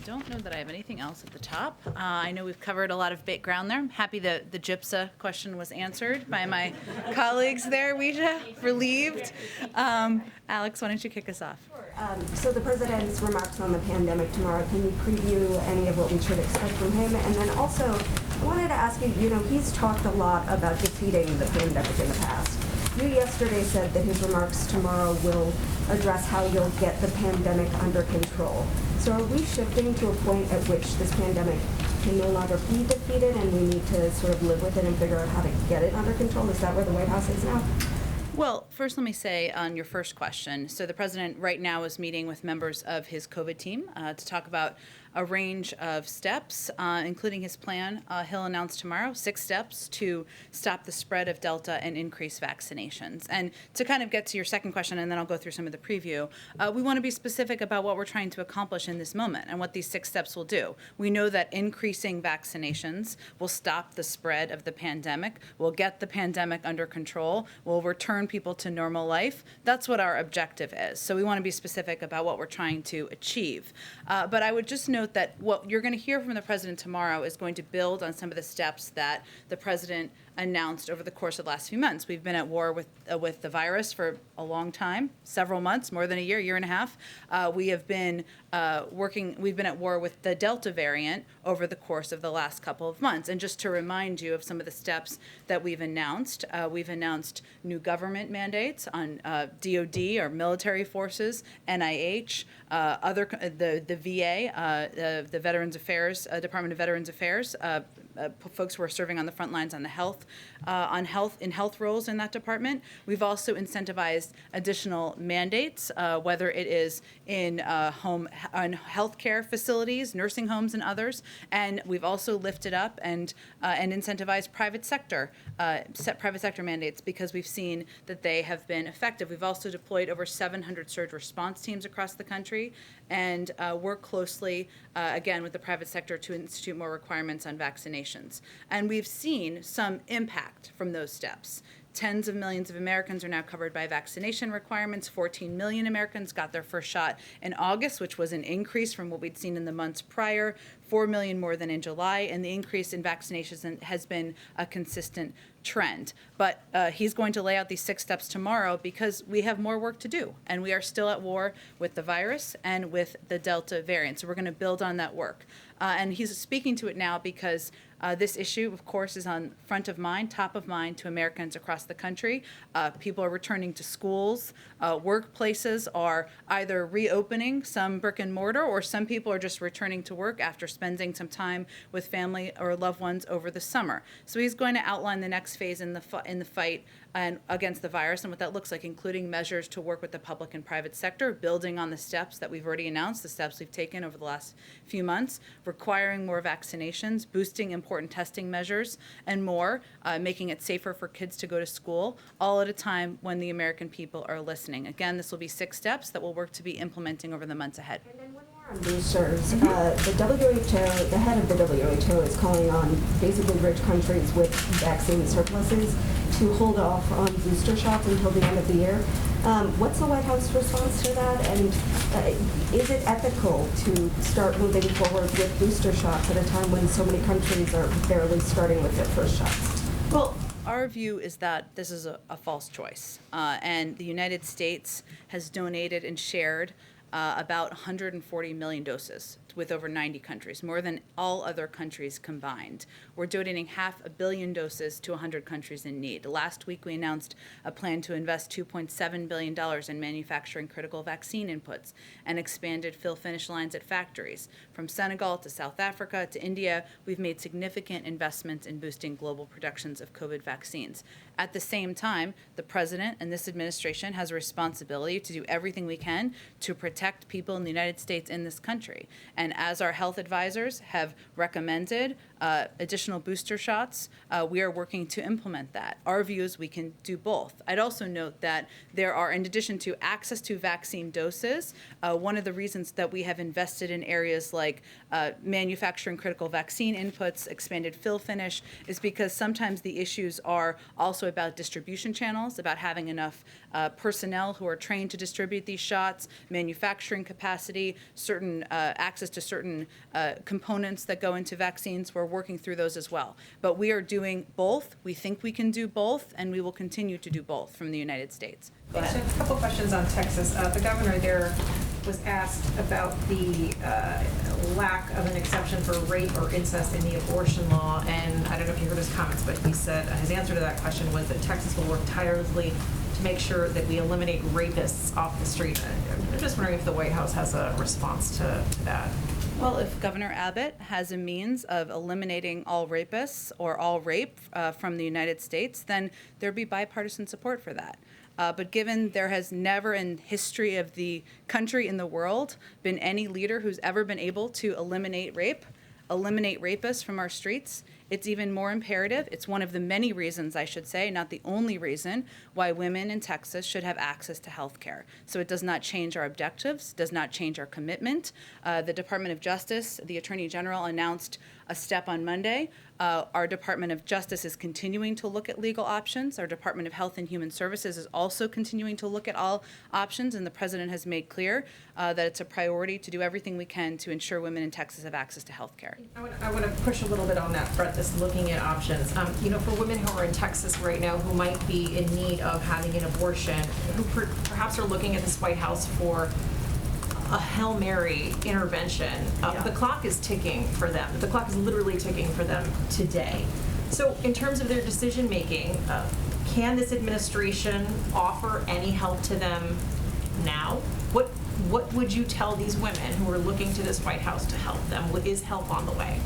don't know that I have anything else at the top. I know we've covered a lot of ground there. I'm happy that the GIPSA question was answered by my colleagues there, Ouija, relieved. Alex, why don't you kick us off? So the president's remarks on the pandemic tomorrow, can you preview any of what we should expect from him? And then also, I wanted to ask you, he's talked a lot about defeating the pandemic in the past. You yesterday said that his remarks tomorrow will address how you'll get the pandemic under control. So are we shifting to a point at which this pandemic can no longer be defeated and we need to sort of live with it and figure out how to get it under control? Is that where the White House is now? Well, first let me say on your first question, so the president right now is meeting with members of his COVID team to talk about a range of steps, including his plan. He'll announce tomorrow 6 steps to stop the spread of Delta and increase vaccinations. And to kind of get to your second question, and then I'll go through some of the preview, we want to be specific about what we're trying to accomplish in this moment and what these 6 steps will do. We know that increasing vaccinations will stop the spread of the pandemic, will get the pandemic under control, will return people to normal life. That's what our objective is. So we want to be specific about what we're trying to achieve. But I would just note that what you're going to hear from the president tomorrow is going to build on some of the steps that the president announced over the course of the last few months. We've been at war with the virus for a long time, several months, more than a year and a half. We've been at war with the Delta variant over the course of the last couple of months. And just to remind you of some of the steps that we've announced new government mandates on DOD, our military forces, NIH, the VA, the Veterans Affairs, Department of Veterans Affairs, folks who are serving on the front lines on the health roles in that department. We've also incentivized additional mandates, whether it is in healthcare facilities, nursing homes, and others. And we've also lifted up and incentivized private sector mandates because we've seen that they have been effective. We've also deployed over 700 surge response teams across the country and work closely, again, with the private sector to institute more requirements on vaccinations. And we've seen some impact from those steps. Tens of millions of Americans are now covered by vaccination requirements. 14 million Americans got their first shot in August, which was an increase from what we'd seen in the months prior, 4 million more than in July, and the increase in vaccinations has been a consistent trend. But he's going to lay out these 6 steps tomorrow because we have more work to do, and we are still at war with the virus and with the Delta variant. So we're going to build on that work. And he's speaking to it now because this issue, of course, is on front of mind, top of mind to Americans across the country. People are returning to schools. Workplaces are either reopening, some brick and mortar, or some people are just returning to work after spending some time with family or loved ones over the summer. So he's going to outline the next phase in the fight and against the virus and what that looks like, including measures to work with the public and private sector, building on the steps that we've already announced, the steps we've taken over the last few months, requiring more vaccinations, boosting important testing measures, and more, making it safer for kids to go to school, all at a time when the American people are listening. Again, this will be 6 steps that we'll work to be implementing over the months ahead. And then one more on boosters. The WHO, the head of the WHO is calling on basically rich countries with vaccine surpluses to hold off on booster shots until the end of the year. What's the White House response to that? And is it ethical to start moving forward with booster shots at a time when so many countries are barely starting with their first shots? Well, our view is that this is a false choice. And the United States has donated and shared about 140 million doses with over 90 countries, more than all other countries combined. We're donating 500 million doses to 100 countries in need. Last week, we announced a plan to invest $2.7 billion in manufacturing critical vaccine inputs and expanded fill-finish lines at factories. From Senegal to South Africa to India, we've made significant investments in boosting global productions of COVID vaccines. At the same time, the president and this administration has a responsibility to do everything we can to protect people in the United States in this country. And as our health advisors have recommended, additional booster shots, we are working to implement that. Our view is we can do both. I'd also note that there are, in addition to access to vaccine doses, one of the reasons that we have invested in areas like manufacturing critical vaccine inputs, expanded fill finish, is because sometimes the issues are also about distribution channels, about having enough personnel who are trained to distribute these shots, manufacturing capacity, certain access to certain components that go into vaccines. We're working through those as well. But we are doing both. We think we can do both, and we will continue to do both from the United States. Go ahead. So a couple questions on Texas. The governor there was asked about the lack of an exception for rape or incest in the abortion law, and I don't know if you heard his comments, but he said his answer to that question was that Texas will work tirelessly to make sure that we eliminate rapists off the street. I'm just wondering if the White House has a response to that. Well, if Governor Abbott has a means of eliminating all rapists or all rape from the United States, then there'd be bipartisan support for that. But given there has never in history of the country in the world been any leader who's ever been able to eliminate rapists from our streets, it's even more imperative. It's one of the many reasons, I should say, not the only reason, why women in Texas should have access to health care. So it does not change our objectives, does not change our commitment. The Department of Justice, the Attorney General announced a step on Monday. Our Department of Justice is continuing to look at legal options. Our Department of Health and Human Services is also continuing to look at all options, and the President has made clear that it's a priority to do everything we can to ensure women in Texas have access to health care. I want to push a little bit on that front, this looking at options. For women who are in Texas right now who might be in need of having an abortion, who perhaps are looking at this White House for a Hail Mary intervention, the clock is ticking for them. The clock is literally ticking for them today. So in terms of their decision making, can this administration offer any help to them now? What would you tell these women who are looking to this White House to help them? Is help on the way?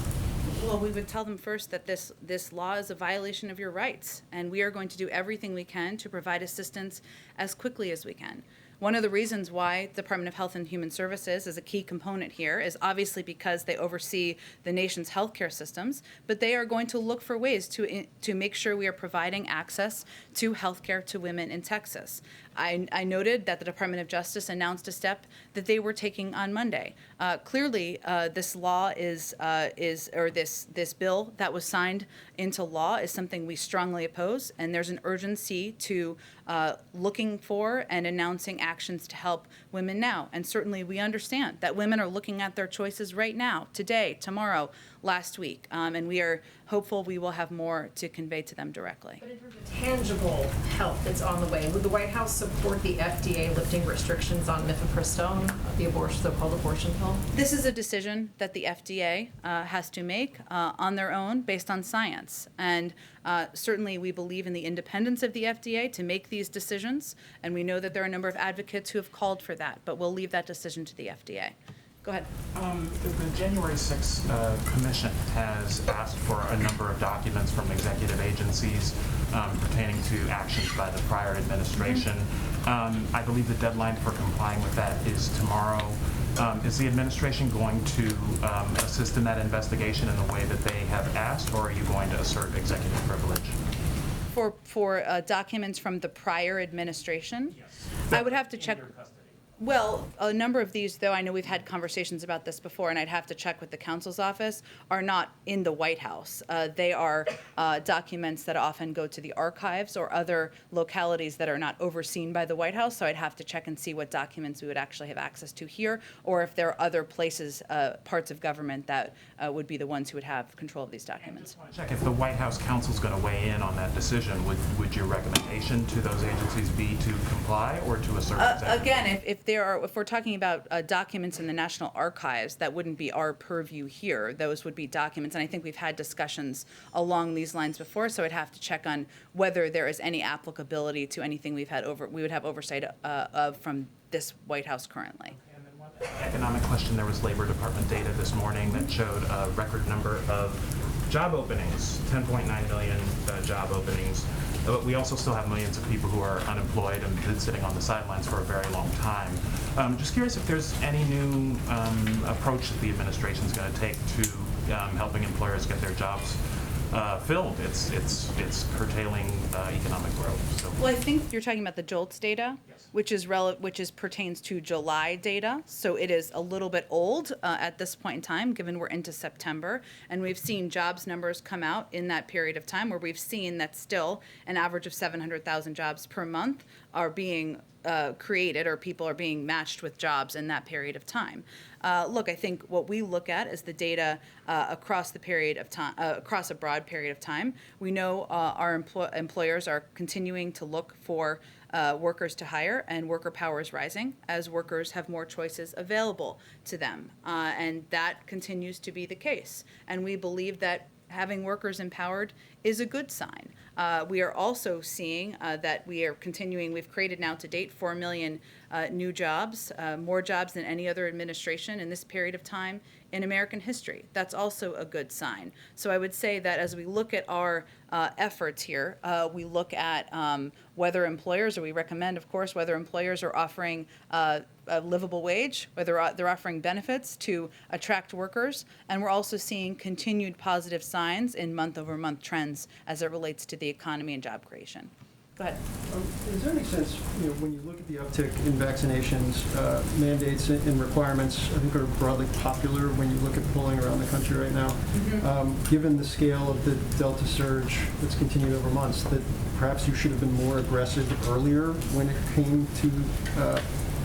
Well, we would tell them first that this law is a violation of your rights, and we are going to do everything we can to provide assistance as quickly as we can. One of the reasons why the Department of Health and Human Services is a key component here is obviously because they oversee the nation's healthcare systems, but they are going to look for ways to make sure we are providing access to healthcare to women in Texas. I noted that the Department of Justice announced a step that they were taking on Monday. Clearly, this law this bill that was signed into law is something we strongly oppose, and there's an urgency to looking for and announcing actions to help women now. And certainly we understand that women are looking at their choices right now, today, tomorrow, last week, and we are hopeful we will have more to convey to them directly. But in terms of tangible help that's on the way, would the White House support the FDA lifting restrictions on mifepristone, the so-called abortion pill? This is a decision that the FDA has to make on their own based on science. And certainly we believe in the independence of the FDA to make these decisions, and we know that there are a number of advocates who have called for that, but we'll leave that decision to the FDA. Go ahead. The January 6th Commission has asked for a number of documents from executive agencies pertaining to actions by the prior administration. I believe the deadline for complying with that is tomorrow. Is the administration going to assist in that investigation in the way that they have asked, or are you going to assert executive privilege? For documents from the prior administration? Yes. I would have to check. Well, a number of these, though, I know we've had conversations about this before, and I'd have to check with the counsel's office, are not in the White House. They are documents that often go to the archives or other localities that are not overseen by the White House, so I'd have to check and see what documents we would actually have access to here, or if there are other places, parts of government that would be the ones who would have control of these documents. I just want to check, if the White House counsel's going to weigh in on that decision, would your recommendation to those agencies be to comply or to assert executive? Again, if we're talking about documents in the National Archives, that wouldn't be our purview here. Those would be documents, and I think we've had discussions along these lines before, so I'd have to check on whether there is any applicability to anything we would have oversight of from this White House currently. And then one economic question, there was Labor Department data this morning that showed a record number of job openings, 10.9 million job openings. But we also still have millions of people who are unemployed and been sitting on the sidelines for a very long time. Just curious if there's any new approach that the administration is going to take to helping employers get their jobs filled. It's curtailing economic growth. So. Well, I think you're talking about the JOLTS data, which is pertains to July data. So it is a little bit old at this point in time, given we're into September, and we've seen jobs numbers come out in that period of time where we've seen that still an average of 700,000 jobs per month are being created, or people are being matched with jobs in that period of time. Look, I think what we look at is the data across the period of time, across a broad period of time. We know our employers are continuing to look for workers to hire, and worker power is rising as workers have more choices available to them, and that continues to be the case. And we believe that having workers empowered is a good sign. We are also seeing that we are continuing, we've created now to date 4 million new jobs, more jobs than any other administration in this period of time in American history. That's also a good sign. So I would say that as we look at our efforts here, we look at whether employers, or we recommend, of course, whether employers are offering a livable wage, whether they're offering benefits to attract workers, and we're also seeing continued positive signs in month-over-month trends as it relates to the economy and job creation. Go ahead. Is there any sense, when you look at the uptick in vaccinations, mandates and requirements, I think are broadly popular when you look at polling around the country right now, given the scale of the Delta surge that's continued over months, that perhaps you should have been more aggressive earlier when it came to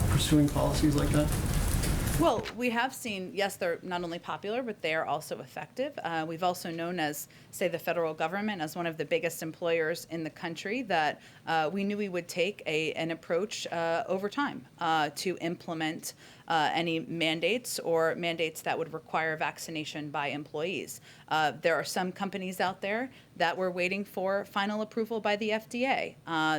pursuing policies like that? Well, we have seen, yes, they're not only popular, but they are also effective. We've also known as, say, the federal government as one of the biggest employers in the country, that we knew we would take an approach over time to implement any mandates or mandates that would require vaccination by employees. There are some companies out there that were waiting for final approval by the FDA.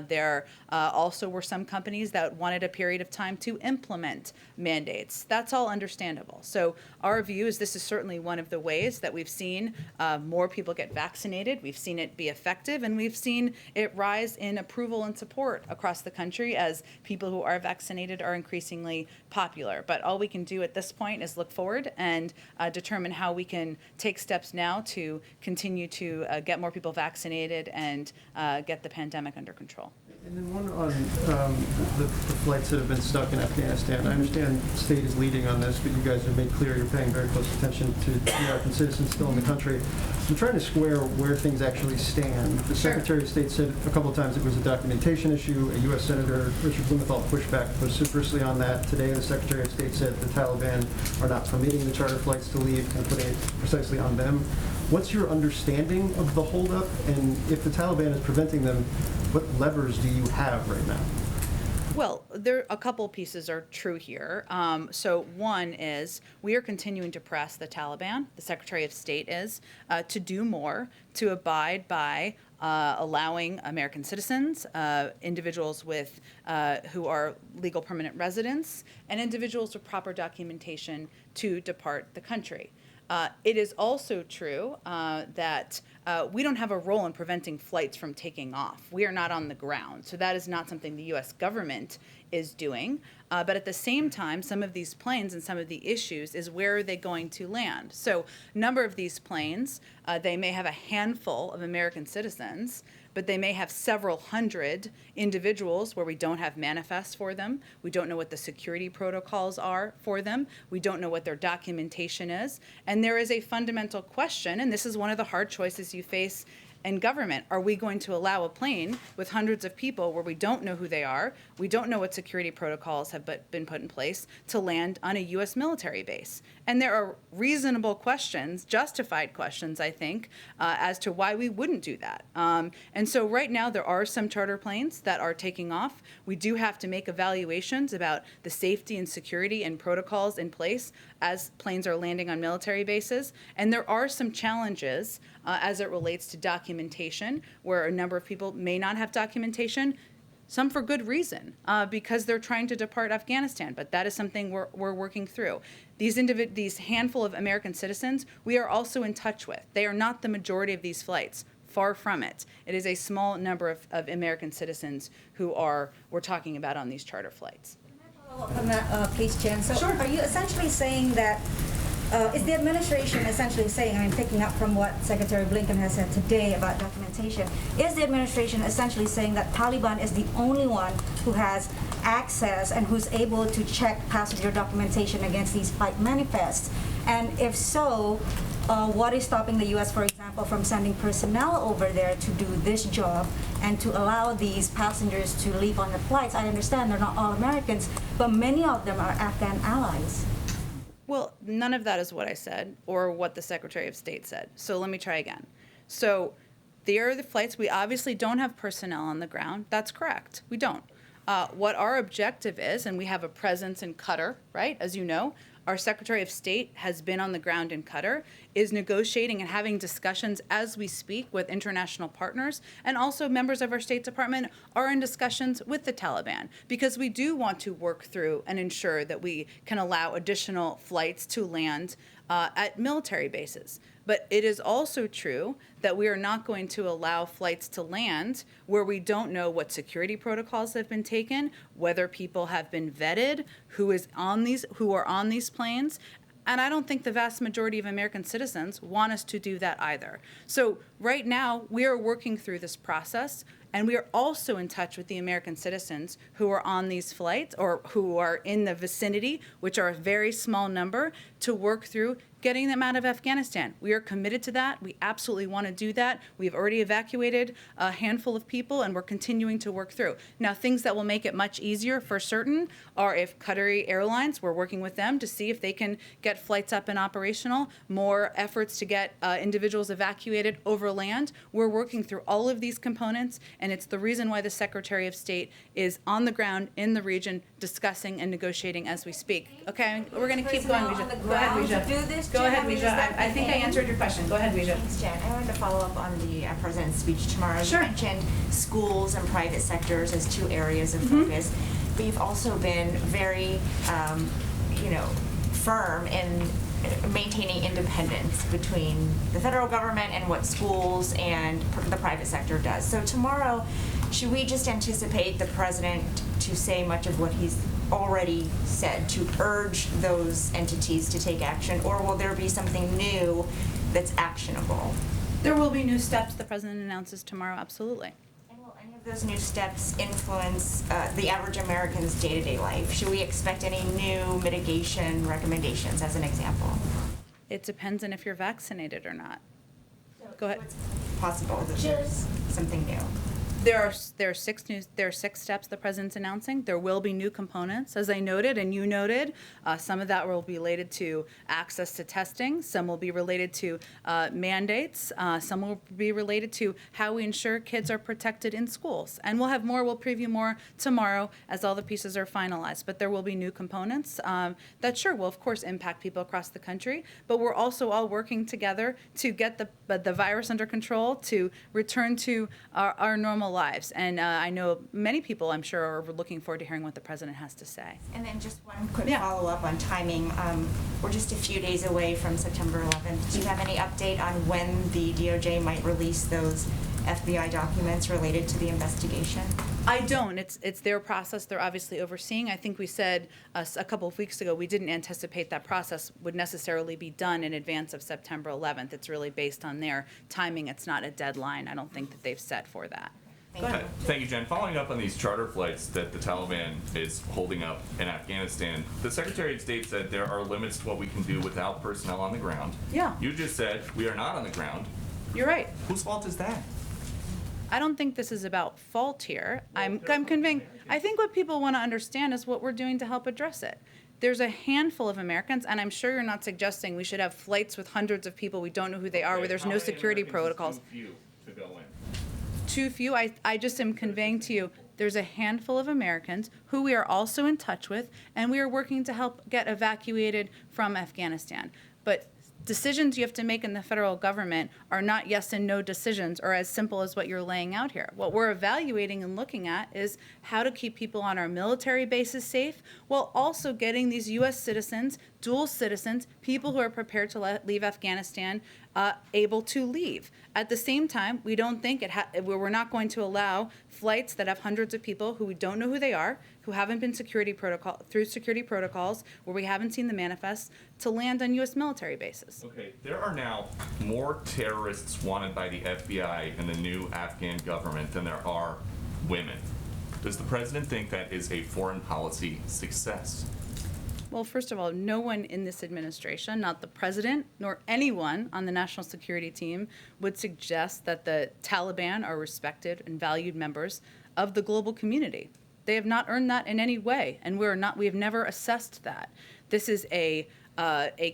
There also were some companies that wanted a period of time to implement mandates. That's all understandable. So our view is this is certainly one of the ways that we've seen more people get vaccinated. We've seen it be effective, and we've seen it rise in approval and support across the country as people who are vaccinated are increasingly popular. But all we can do at this point is look forward and determine how we can take steps now to continue to get more people vaccinated and get the pandemic under control. And then one on the flights that have been stuck in Afghanistan. I understand the state is leading on this, but you guys have made clear you're paying very close attention to American citizens still in the country. I'm trying to square where things actually stand. The Secretary of State said a couple of times it was a documentation issue. A U.S. Senator, Richard Blumenthal, pushed back vociferously on that. Today, the Secretary of State said the Taliban are not permitting the charter flights to leave, and putting it precisely on them. What's your understanding of the holdup? And if the Taliban is preventing them, what levers do you have right now? Well, there a couple pieces are true here. So one is we are continuing to press the Taliban, the Secretary of State is, to do more to abide by allowing American citizens, individuals with who are legal permanent residents, and individuals with proper documentation to depart the country. It is also true that we don't have a role in preventing flights from taking off. We are not on the ground, so that is not something the U.S. government is doing. But at the same time, some of these planes and some of the issues is where are they going to land? So a number of these planes, they may have a handful of American citizens, but they may have several hundred individuals where we don't have manifests for them. We don't know what the security protocols are for them. We don't know what their documentation is. And there is a fundamental question, and this is one of the hard choices you face in government. Are we going to allow a plane with hundreds of people where we don't know who they are, we don't know what security protocols have been put in place, to land on a U.S. military base? And there are reasonable questions, justified questions, I think, as to why we wouldn't do that. And so right now there are some charter planes that are taking off. We do have to make evaluations about the safety and security and protocols in place as planes are landing on military bases. And there are some challenges as it relates to documentation, where a number of people may not have documentation, some for good reason, because they're trying to depart Afghanistan. But that is something we're working through. These handful of American citizens, we are also in touch with. They are not the majority of these flights. Far from it. It is a small number of American citizens who we're talking about on these charter flights. Can I follow up on that, please, Jen? So Sure. Are you essentially saying that is the administration essentially saying, I'm picking up from what Secretary Blinken has said today about documentation, is the administration essentially saying that Taliban is the only one who has access and who's able to check passenger documentation against these flight manifests? And if so, what is stopping the U.S., for example, from sending personnel over there to do this job and to allow these passengers to leave on the flights? I understand they're not all Americans, but many of them are Afghan allies. Well, none of that is what I said or what the Secretary of State said. So let me try again. So there are the flights. We obviously don't have personnel on the ground. That's correct. We don't. What our objective is, and we have a presence in Qatar, right? As you know, our Secretary of State has been on the ground in Qatar, is negotiating and having discussions as we speak with international partners, and also members of our State Department are in discussions with the Taliban, because we do want to work through and ensure that we can allow additional flights to land at military bases. But it is also true that we are not going to allow flights to land where we don't know what security protocols have been taken, whether people have been vetted, who are on these planes. And I don't think the vast majority of American citizens want us to do that either. So right now, we are working through this process, and we are also in touch with the American citizens who are on these flights or who are in the vicinity, which are a very small number, to work through getting them out of Afghanistan. We are committed to that. We absolutely want to do that. We've already evacuated a handful of people, and we're continuing to work through. Now, things that will make it much easier for certain are if Qatari Airlines, we're working with them to see if they can get flights up and operational, more efforts to get individuals evacuated over land. We're working through all of these components, and it's the reason why the Secretary of State is on the ground in the region discussing and negotiating as we speak. Okay, we're going to keep going, Vijay. Go ahead, Vijay. Go ahead, Vijay. I think I answered your question. Go ahead, Vijay. Thanks, Jen. I wanted to follow up on the President's speech tomorrow. Sure. You mentioned schools and private sectors as two areas of focus, but you've also been very, firm in maintaining independence between the federal government and what schools and the private sector does. So tomorrow, should we just anticipate the President to say much of what he's already said, to urge those entities to take action, or will there be something new that's actionable? There will be new steps the President announces tomorrow, absolutely. And will any of those new steps influence the average American's day-to-day life? Should we expect any new mitigation recommendations, as an example? It depends on if you're vaccinated or not. Go ahead. It's possible that there's something new. There are six steps the President's announcing. There will be new components, as I noted and you noted. Some of that will be related to access to testing. Some will be related to mandates. Some will be related to how we ensure kids are protected in schools. And we'll have more. We'll preview more tomorrow as all the pieces are finalized. But there will be new components that sure will, of course, impact people across the country. But we're also all working together to get the virus under control, to return to our normal lives. And I know many people, I'm sure, are looking forward to hearing what the President has to say. And then just one quick follow-up on timing. We're just a few days away from September 11th. Do you have any update on when the DOJ might release those FBI documents related to the investigation? I don't. It's their process. They're obviously overseeing. I think we said a couple of weeks ago we didn't anticipate that process would necessarily be done in advance of September 11th. It's really based on their timing. It's not a deadline. I don't think that they've set for that. Thank you, Jen. Following up on these charter flights that the Taliban is holding up in Afghanistan, the Secretary of State said there are limits to what we can do without personnel on the ground. Yeah. You just said we are not on the ground. You're right. Whose fault is that? I don't think this is about fault here. I'm convinced. I think what people want to understand is what we're doing to help address it. There's a handful of Americans, and I'm sure you're not suggesting we should have flights with hundreds of people we don't know who they are, where there's no security protocols. Too few to go in. Too few. I just am conveying to you there's a handful of Americans who we are also in touch with, and we are working to help get evacuated from Afghanistan. But decisions you have to make in the federal government are not yes and no decisions or as simple as what you're laying out here. What we're evaluating and looking at is how to keep people on our military bases safe while also getting these U.S. citizens, dual citizens, people who are prepared to leave Afghanistan able to leave. At the same time, we don't think we're not going to allow flights that have hundreds of people who we don't know who they are, who haven't been through security protocols, where we haven't seen the manifests, to land on U.S. military bases. Okay, there are now more terrorists wanted by the FBI and the new Afghan government than there are women. Does the president think that is a foreign policy success? Well, first of all, no one in this administration, not the president, nor anyone on the national security team, would suggest that the Taliban are respected and valued members of the global community. They have not earned that in any way, and we have never assessed that. This is a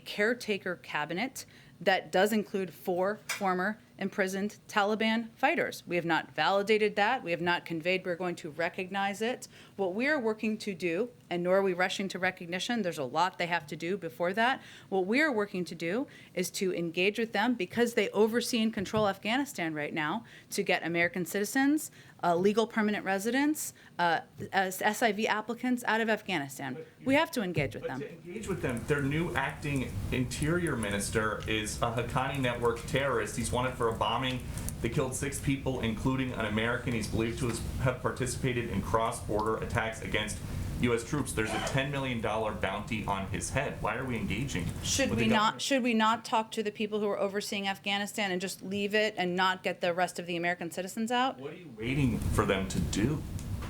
caretaker cabinet that does include 4 former imprisoned Taliban fighters. We have not validated that. We have not conveyed we're going to recognize it. What we are working to do, and nor are we rushing to recognition, there's a lot they have to do before that. What we are working to do is to engage with them because they oversee and control Afghanistan right now to get American citizens, legal permanent residents, SIV applicants out of Afghanistan. We have to engage with them. To engage with them, their new acting interior minister is a Haqqani network terrorist. He's wanted for a bombing that killed 6 people, including an American. He's believed to have participated in cross-border attacks against U.S. troops. There's a $10 million bounty on his head. Why are we engaging? Should we not talk to the people who are overseeing Afghanistan and just leave it and not get the rest of the American citizens out? What are you waiting for them to do?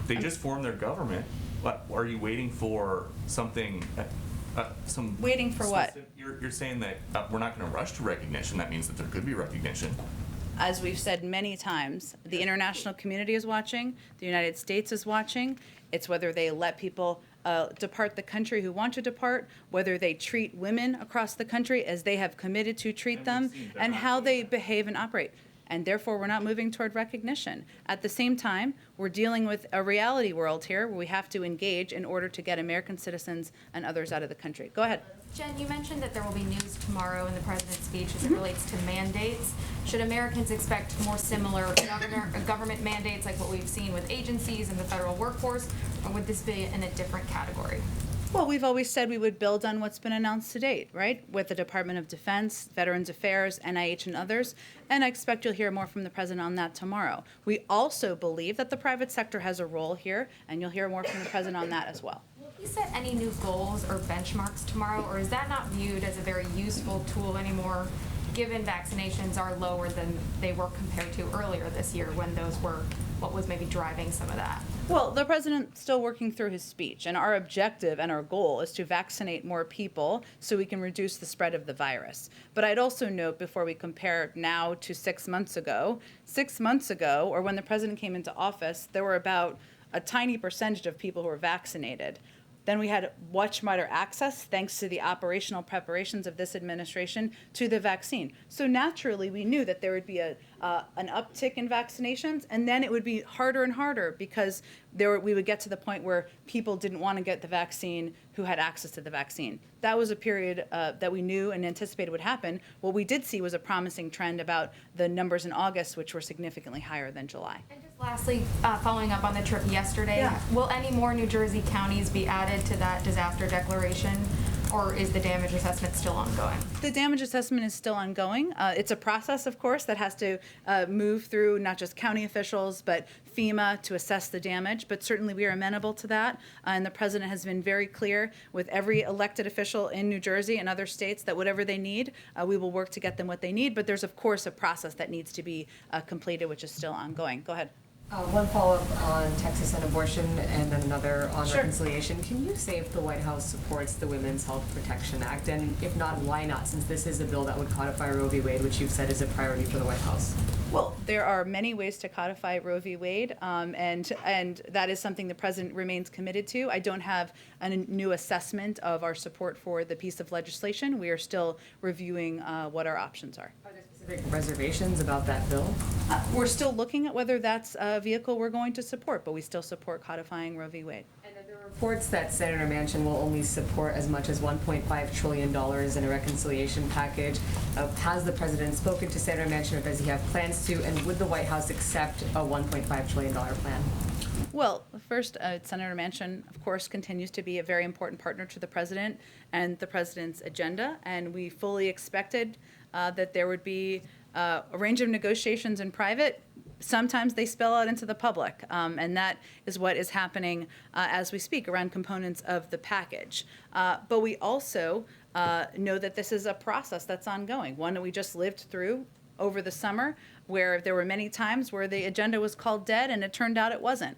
They just formed their government. What are you waiting for? Something? Waiting for what? You're saying that we're not going to rush to recognition. That means that there could be recognition. As we've said many times, the international community is watching. The United States is watching. It's whether they let people depart the country who want to depart, whether they treat women across the country as they have committed to treat them, and how they behave and operate. And therefore, we're not moving toward recognition. At the same time, we're dealing with a reality world here where we have to engage in order to get American citizens and others out of the country. Go ahead. Jen, you mentioned that there will be news tomorrow in the president's speech as it relates to mandates. Should Americans expect more similar government mandates like what we've seen with agencies and the federal workforce, or would this be in a different category? Well, we've always said we would build on what's been announced to date, right? With the Department of Defense, Veterans Affairs, NIH, and others. And I expect you'll hear more from the president on that tomorrow. We also believe that the private sector has a role here, and you'll hear more from the president on that as well. Will he set any new goals or benchmarks tomorrow, or is that not viewed as a very useful tool anymore, given vaccinations are lower than they were compared to earlier this year when those were what was maybe driving some of that? Well, the president's still working through his speech, and our objective and our goal is to vaccinate more people so we can reduce the spread of the virus. But I'd also note, before we compare now to 6 months ago, or when the president came into office, there were about a tiny percentage of people who were vaccinated. Then we had much wider access, thanks to the operational preparations of this administration, to the vaccine. So naturally, we knew that there would be an uptick in vaccinations, and then it would be harder and harder because we would get to the point where people didn't want to get the vaccine who had access to the vaccine. That was a period that we knew and anticipated would happen. What we did see was a promising trend about the numbers in August, which were significantly higher than July. And just lastly, following up on the trip yesterday, will any more New Jersey counties be added to that disaster declaration, or is the damage assessment still ongoing? The damage assessment is still ongoing. It's a process, of course, that has to move through not just county officials, but FEMA to assess the damage. But certainly we are amenable to that. And the president has been very clear with every elected official in New Jersey and other states that whatever they need, we will work to get them what they need. But there's, of course, a process that needs to be completed, which is still ongoing. Go ahead. One follow-up on Texas and abortion, and then another on reconciliation. Can you say if the White House supports the Women's Health Protection Act, and if not, why not, since this is a bill that would codify Roe v. Wade, which you've said is a priority for the White House? Well, there are many ways to codify Roe v. Wade, and that is something the president remains committed to. I don't have a new assessment of our support for the piece of legislation. We are still reviewing what our options are. Are there specific reservations about that bill? We're still looking at whether that's a vehicle we're going to support, but we still support codifying Roe v. Wade. And there are reports that Senator Manchin will only support as much as $1.5 trillion in a reconciliation package. Has the president spoken to Senator Manchin, or does he have plans to? And would the White House accept a $1.5 trillion plan? Well, first, Senator Manchin, of course, continues to be a very important partner to the president and the president's agenda, and we fully expected that there would be a range of negotiations in private. Sometimes they spill out into the public, and that is what is happening as we speak around components of the package. But we also know that this is a process that's ongoing, one that we just lived through over the summer, where there were many times where the agenda was called dead and it turned out it wasn't.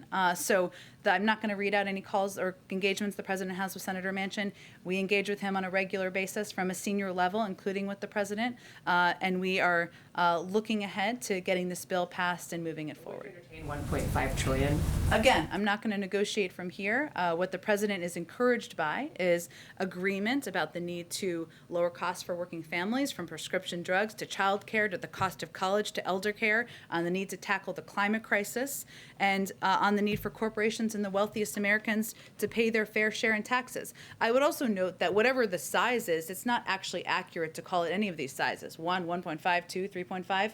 I'm not going to read out any calls or engagements the president has with Senator Manchin. We engage with him on a regular basis from a senior level, including with the president, and we are looking ahead to getting this bill passed and moving it forward. 1.5 trillion. Again, I'm not going to negotiate from here. What the president is encouraged by is agreement about the need to lower costs for working families, from prescription drugs to child care to the cost of college to elder care, on the need to tackle the climate crisis, and on the need for corporations and the wealthiest Americans to pay their fair share in taxes. I would also note that whatever the size is, it's not actually accurate to call it any of these sizes, 1, 1.5, 2, 3.5.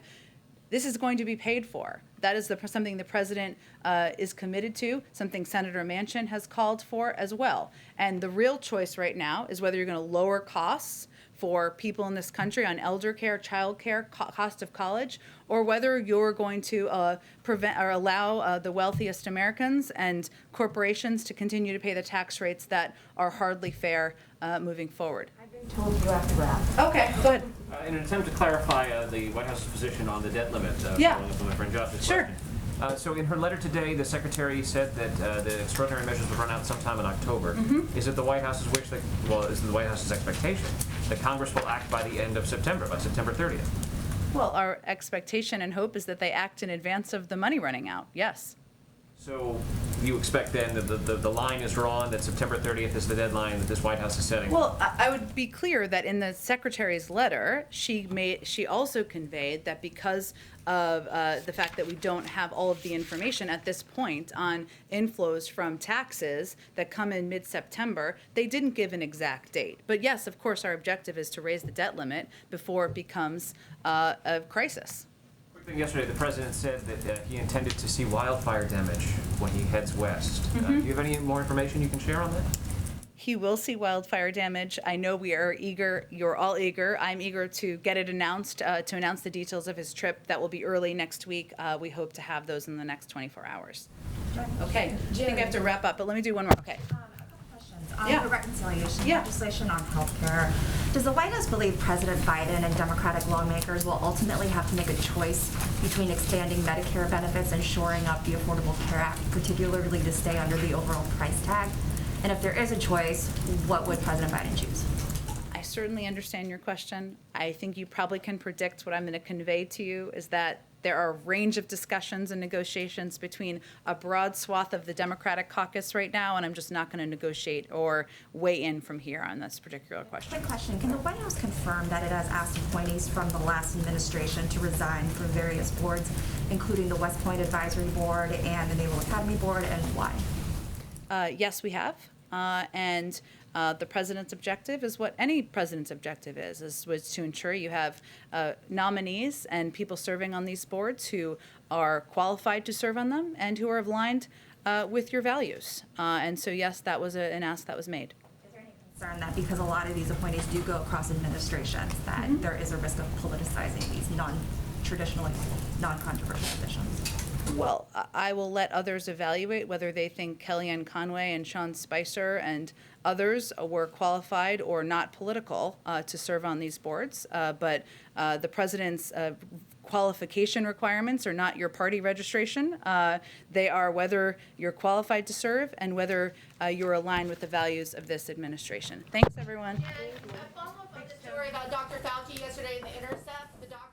This is going to be paid for. That is something the president is committed to, something Senator Manchin has called for as well. And the real choice right now is whether you're going to lower costs for people in this country on elder care, child care, cost of college, or whether you're going to prevent or allow the wealthiest Americans and corporations to continue to pay the tax rates that are hardly fair moving forward. I've been told you have to wrap. Okay, go ahead. In an attempt to clarify the White House's position on the debt limit, Yeah. following up on my friend Josh's Sure. question. So in her letter today, the secretary said that the extraordinary measures would run out sometime in October. Is it the White House's wish that, well, is it the White House's expectation that Congress will act by the end of September, by September 30th? Well, our expectation and hope is that they act in advance of the money running out, yes. So you expect then that the line is drawn, that September 30th is the deadline that this White House is setting? Well, I would be clear that in the secretary's letter, she also conveyed that because of the fact that we don't have all of the information at this point on inflows from taxes that come in mid-September, they didn't give an exact date. But yes, of course, our objective is to raise the debt limit before it becomes a crisis. Yesterday, the president said that he intended to see wildfire damage when he heads west. Do you have any more information you can share on that? He will see wildfire damage. I know we are eager. You're all eager. I'm eager to get it announced, to announce the details of his trip. That will be early next week. We hope to have those in the next 24 hours. Okay. I think I have to wrap up, but let me do one more. Okay. On Yeah. the reconciliation Yeah. legislation on healthcare, does the White House believe President Biden and Democratic lawmakers will ultimately have to make a choice between expanding Medicare benefits and shoring up the Affordable Care Act, particularly to stay under the overall price tag? And if there is a choice, what would President Biden choose? I certainly understand your question. I think you probably can predict what I'm going to convey to you is that there are a range of discussions and negotiations between a broad swath of the Democratic caucus right now, and I'm just not going to negotiate or weigh in from here on this particular question. Quick question. Can the White House confirm that it has asked appointees from the last administration to resign from various boards, including the West Point Advisory Board and the Naval Academy Board, and why? Yes, we have. And the president's objective is what any president's objective was to ensure you have nominees and people serving on these boards who are qualified to serve on them and who are aligned with your values. And so, yes, that was an ask that was made. Is there any concern that because a lot of these appointees do go across administrations, that there is a risk of politicizing these traditionally non-controversial positions? Well, I will let others evaluate whether they think Kellyanne Conway and Sean Spicer and others were qualified or not political to serve on these boards. But the president's qualification requirements are not your party registration. They are whether you're qualified to serve and whether you're aligned with the values of this administration. Thanks, everyone. And a follow-up on the story about Dr. Fauci yesterday in The Intercept. The doctor